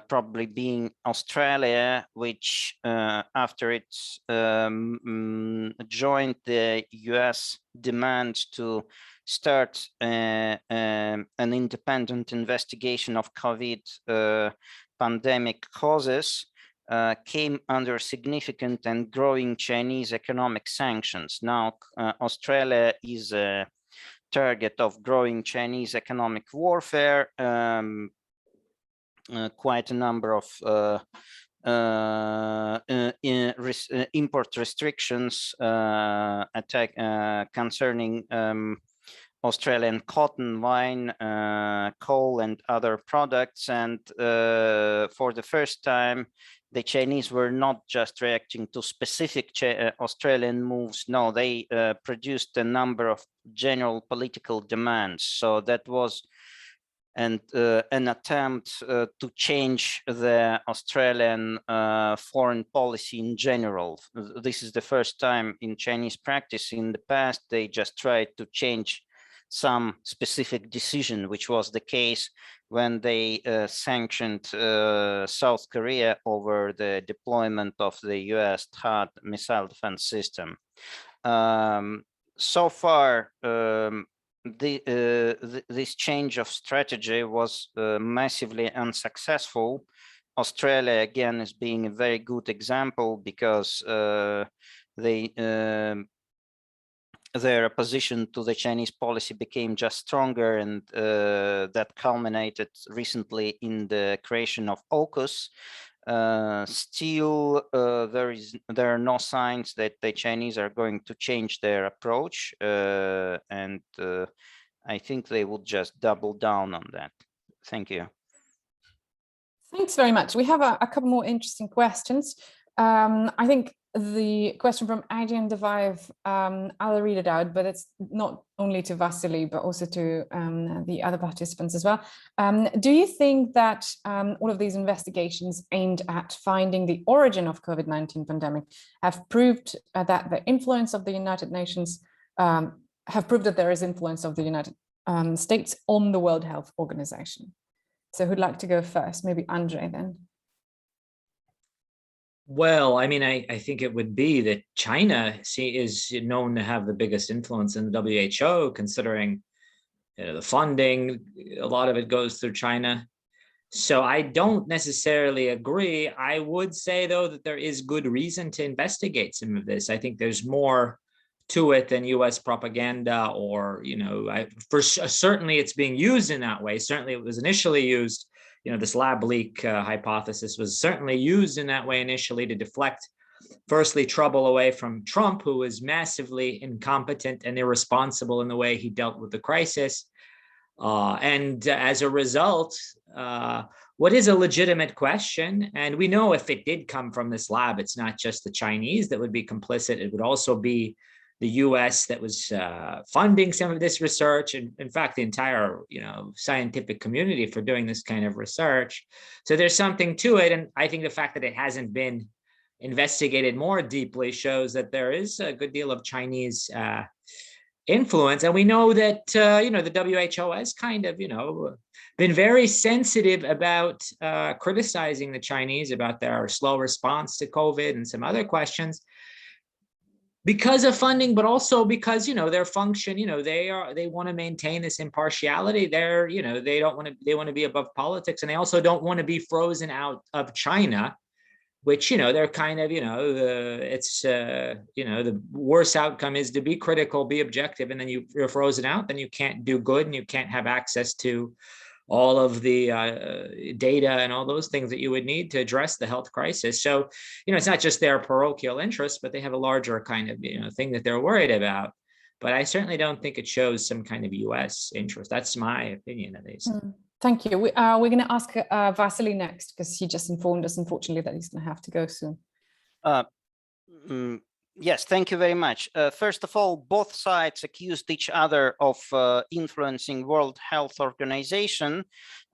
probably being Australia, which after it joined the US demand to start an independent investigation of COVID pandemic causes, came under significant and growing Chinese economic sanctions. Now, Australia is a target of growing Chinese economic warfare. Quite a number of import restrictions concerning Australian cotton, wine, coal, and other products. And for the first time, the Chinese were not just reacting to specific Australian moves. No, they produced a number of general political demands. So that was an attempt to change the Australian foreign policy in general. This is the first time in Chinese practice. In the past, they just tried to change some specific decision, which was the case when they sanctioned South Korea over the deployment of the US THAAD missile defense system. So far, this change of strategy was massively unsuccessful. Australia, again, is being a very good example because they their opposition to the Chinese policy became just stronger, and that culminated recently in the creation of AUKUS. Still, there are no signs that the Chinese are going to change their approach, and I think they will just double down on that. Thank you. Thanks very much. We have a couple more interesting questions. I think the question from Adrian Devayev, I'll read it out, but it's not only to Vasily, but also to the other participants as well. Do you think that all of these investigations aimed at finding the origin of COVID-19 pandemic have proved that the influence of the United Nations, have proved that there is influence of the United States on the World Health Organization? So who'd like to go first? Maybe Andre then. Well, I mean, I think it would be that China is known to have the biggest influence in the WHO, considering the funding, a lot of it goes through China. So I don't necessarily agree. I would say, though, that there is good reason to investigate some of this. I think there's more to it than US propaganda, or, certainly it's being used in that way. Certainly it was initially used. This lab leak hypothesis was certainly used in that way initially to deflect, firstly, trouble away from Trump, who was massively incompetent and irresponsible in the way he dealt with the crisis. And as a result, what is a legitimate question? And we know if it did come from this lab, it's not just the Chinese that would be complicit. It would also be the US that was funding some of this research, and in fact, the entire scientific community for doing this kind of research. So there's something to it, and I think the fact that it hasn't been investigated more deeply shows that there is a good deal of Chinese influence. And we know that the WHO has kind of been very sensitive about criticizing the Chinese about their slow response to COVID and some other questions, because of funding, but also because their function, they want to maintain this impartiality. They want to be above politics, and they also don't want to be frozen out of China, which they're kind of the worst outcome is to be critical, be objective, and then you're frozen out. Then you can't do good, and you can't have access to all of the data and all those things that you would need to address the health crisis. So, it's not just their parochial interests, but they have a larger kind of, thing that they're worried about. But I certainly don't think it shows some kind of US interest. That's my opinion, at least. Thank you. We're going to ask Vasily next, because he just informed us, unfortunately, that he's going to have to go soon. Yes, thank you very much. First of all, both sides accused each other of influencing World Health Organization,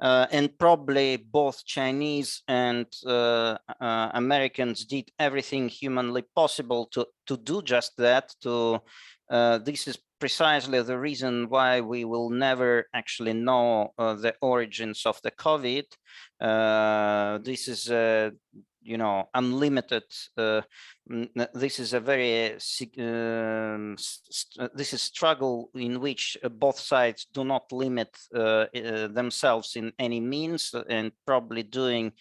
and probably both Chinese and Americans did everything humanly possible to do just that. This is precisely the reason why we will never actually know the origins of the COVID. This is unlimited. This is a very this is struggle in which both sides do not limit themselves in any means, and probably doing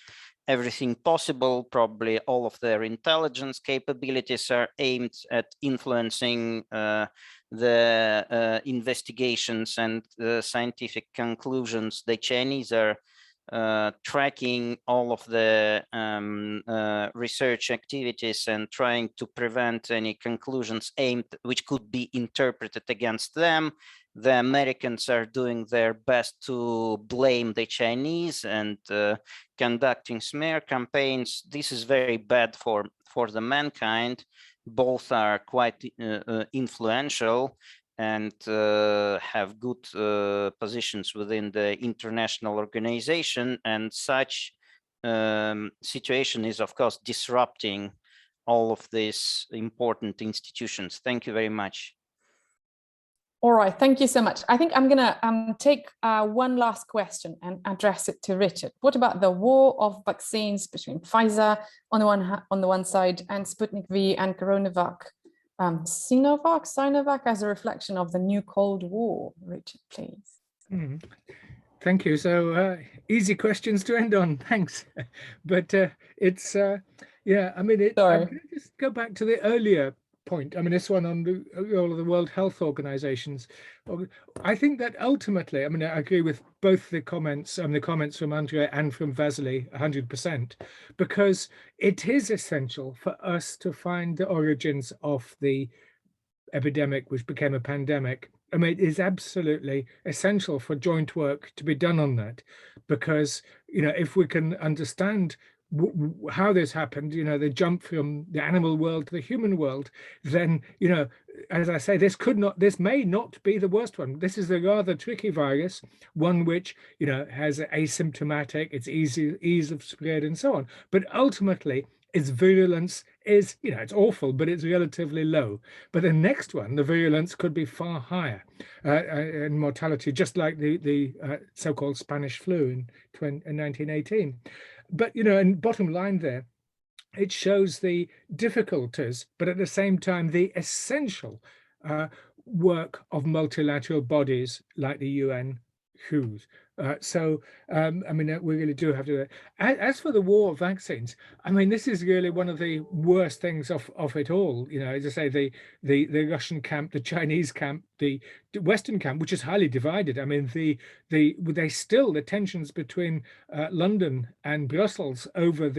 everything possible. Probably all of their intelligence capabilities are aimed at influencing the investigations and scientific conclusions. The Chinese are tracking all of the research activities and trying to prevent any conclusions which could be interpreted against them. The Americans are doing their best to blame the Chinese and conducting smear campaigns. This is very bad for the mankind. Both are quite influential and have good positions within the international organization, and such situation is, of course, disrupting all of these important institutions. Thank you very much. All right, thank you so much. I think I'm going to take one last question and address it to Richard. What about the war of vaccines between Pfizer on the one side and Sputnik V and Sinovac as a reflection of the new Cold War? Richard, please. Thank you. So easy questions to end on. Thanks. But it's, yeah, I mean, I'm going to just go back to the earlier point. I mean, this one on the role of the World Health Organizations. I think that ultimately, I mean, I agree with both the comments from Andrea and from Vasily 100%, because it is essential for us to find the origins of the epidemic, which became a pandemic. I mean, it is absolutely essential for joint work to be done on that, because, you know, if we can understand how this happened, you know, the jump from the animal world to the human world, then, you know, as I say, this may not be the worst one. This is a rather tricky virus, one which, you know, has asymptomatic, it's ease of spread and so on. But ultimately, its virulence is, you know, it's awful, but it's relatively low. But the next one, the virulence could be far higher in mortality, just like the so-called Spanish flu in 1918. But, you know, and bottom line there, it shows the difficulties, but at the same time, the essential work of multilateral bodies like the UN, WHO's. I mean, we really do have to. As for the war of vaccines, I mean, this is really one of the worst things of it all. You know, as I say, the Russian camp, the Chinese camp, the Western camp, which is highly divided. I mean, the tensions between London and Brussels over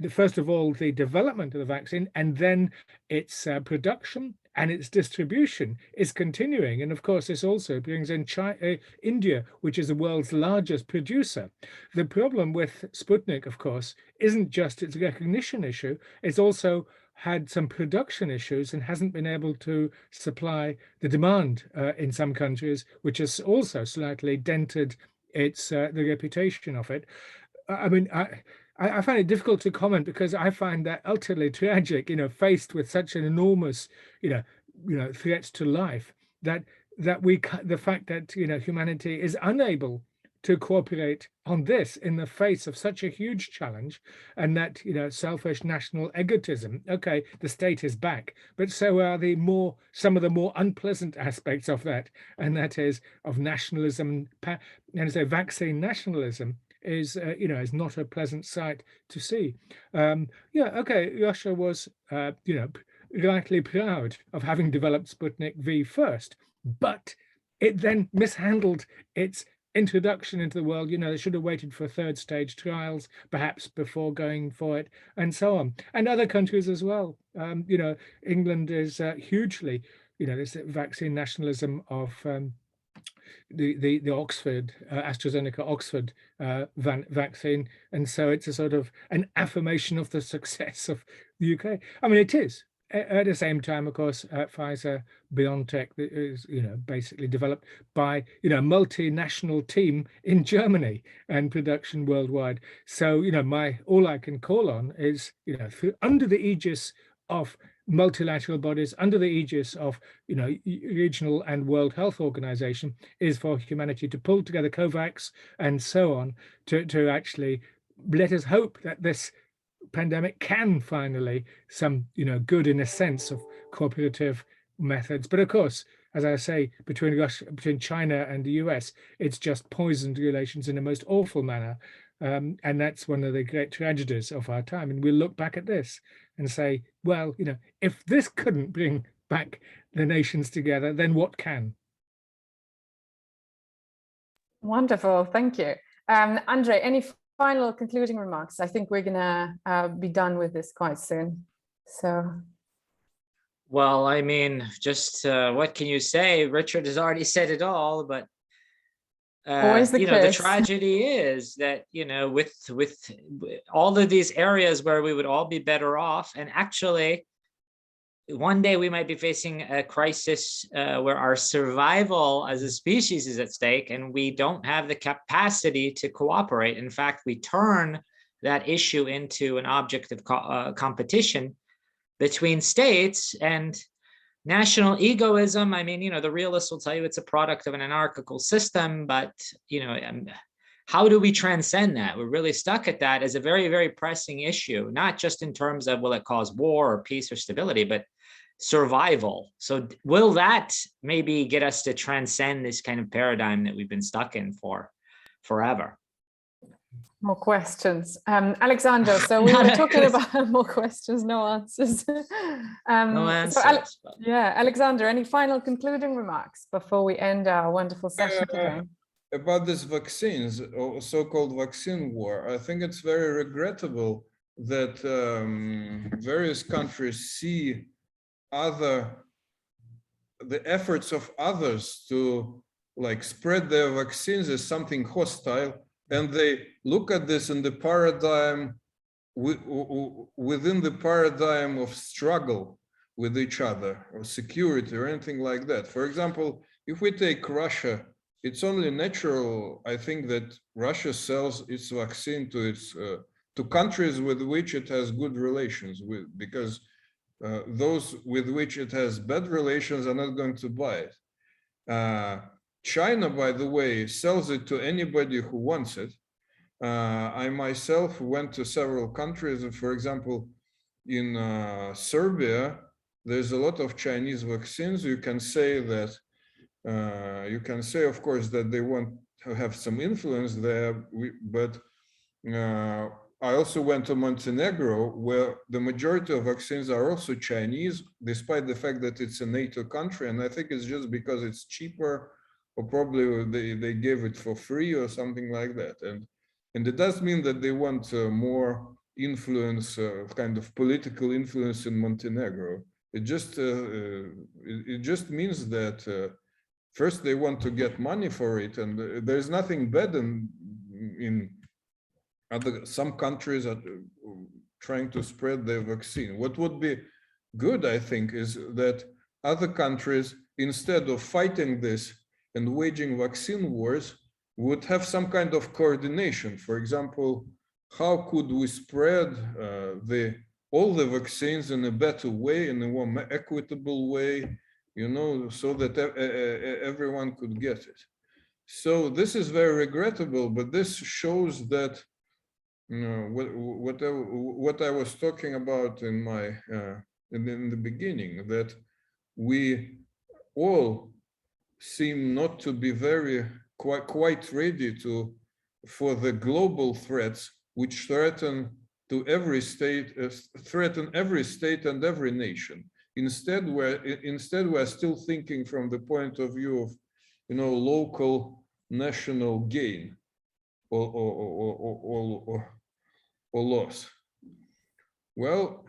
first of all, the development of the vaccine, and then its production and its distribution is continuing. And of course, this also brings in India, which is the world's largest producer. The problem with Sputnik, of course, isn't just its recognition issue, it's also had some production issues and hasn't been able to supply the demand in some countries, which has also slightly dented the reputation of it. I mean, I find it difficult to comment because I find that utterly tragic, you know, faced with such an enormous, you know, threat to life, the fact that, you know, humanity is unable to cooperate on this in the face of such a huge challenge, and that, you know, selfish national egotism. Okay, the state is back, but so are some of the more unpleasant aspects of that, and that is of nationalism, and so vaccine nationalism is, you know, is not a pleasant sight to see. Russia was, you know, rightly proud of having developed Sputnik V first, but it then mishandled its introduction into the world. You know, they should have waited for third stage trials, perhaps, before going for it, and so on. And other countries as well. You know, England is hugely, you know, this vaccine nationalism of the Oxford, AstraZeneca Oxford vaccine. And so it's a sort of an affirmation of the success of the UK. I mean, it is. At the same time, of course, Pfizer, BioNTech is, you know, basically developed by, you know, a multinational team in Germany and production worldwide. So, you know, all I can call on is, you know, under the aegis of multilateral bodies, under the aegis of, you know, regional and World Health Organization, is for humanity to pull together COVAX and so on to actually let us hope that this pandemic can finally some, you know, good in a sense of cooperative methods. But of course, as I say, between China and the US, it's just poisoned relations in the most awful manner. And that's one of the great tragedies of our time. And we'll look back at this and say, well, you know, if this couldn't bring back the nations together, then what can? Wonderful, thank you. Andre, any final concluding remarks? I think we're gonna be done with this quite soon. So. Well, I mean, just what can you say? Richard has already said it all, but you know, the tragedy is that, you know, with all of these areas where we would all be better off, and actually one day we might be facing a crisis where our survival as a species is at stake, and we don't have the capacity to cooperate. In fact, we turn that issue into an object of competition between states and national egoism. I mean, you know, the realists will tell you it's a product of an anarchical system, but, you know, how do we transcend that? We're really stuck at that as a very, very pressing issue, not just in terms of will it cause war or peace or stability, but survival. So will that maybe get us to transcend this kind of paradigm that we've been stuck in for forever? More questions. Alexander, so we were talking about more questions, no answers. No answers. Yeah, Alexander, any final concluding remarks before we end our wonderful session today? About these vaccines, or so-called vaccine war, I think it's very regrettable that various countries see the efforts of others to like spread their vaccines as something hostile, and they look at this in the paradigm within the paradigm of struggle with each other or security or anything like that. For example, if we take Russia, it's only natural, I think, that Russia sells its vaccine to its to countries with which it has good relations with, because those with which it has bad relations are not going to buy it. China, by the way, sells it to anybody who wants it. I myself went to several countries, and for example, in Serbia, there's a lot of Chinese vaccines. You can say that, of course, that they want to have some influence there, but I also went to Montenegro, where the majority of vaccines are also Chinese, despite the fact that it's a NATO country. And I think it's just because it's cheaper, or probably they gave it for free or something like that. And it does mean that they want more influence, kind of political influence in Montenegro. It just means that first they want to get money for it, and there's nothing bad in some countries are trying to spread their vaccine. What would be good, I think, is that other countries, instead of fighting this and waging vaccine wars, would have some kind of coordination. For example, how could we spread all the vaccines in a better way, in a more equitable way, you know, so that everyone could get it. So this is very regrettable, but this shows that what I was talking about in the beginning, that we all seem not to be quite ready for the global threats which threaten every state and every nation. Instead, we're still thinking from the point of view of, you know, local national gain or loss. Well,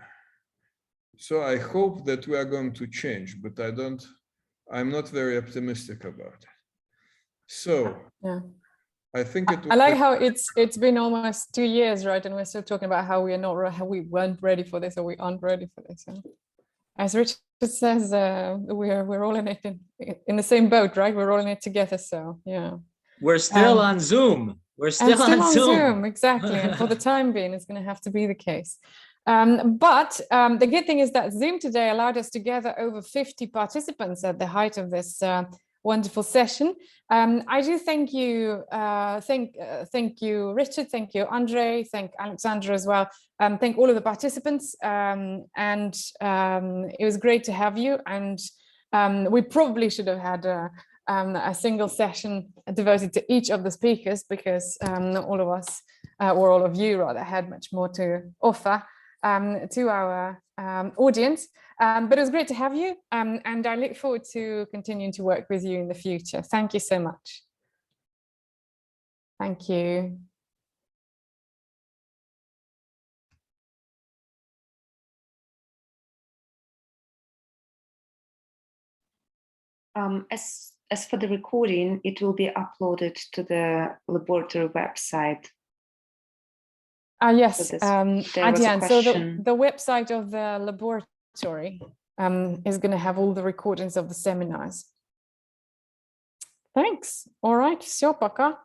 so I hope that we are going to change, but I'm not very optimistic about it. So yeah, I think I like how it's been almost 2 years, right? And we're still talking about how we weren't ready for this, or we aren't ready for this. Yeah. As Richard says, we're all in it in the same boat, right? We're all in it together. So yeah, we're still on Zoom. We're still on Zoom. Exactly. And for the time being, it's going to have to be the case. But the good thing is that Zoom today allowed us to gather over 50 participants at the height of this wonderful session. I do thank you, thank you, Richard, thank you, Andre, thank Alexandra as well. Thank all of the participants, and it was great to have you. And we probably should have had a single session devoted to each of the speakers, because not all of us, or all of you rather, had much more to offer to our audience. But it was great to have you, and I look forward to continuing to work with you in the future. Thank you so much. Thank you. As for the recording, it will be uploaded to the laboratory website. Yes, Adrian, so the website of the laboratory is going to have all the recordings of the seminars. Thanks. All right. Всем пока.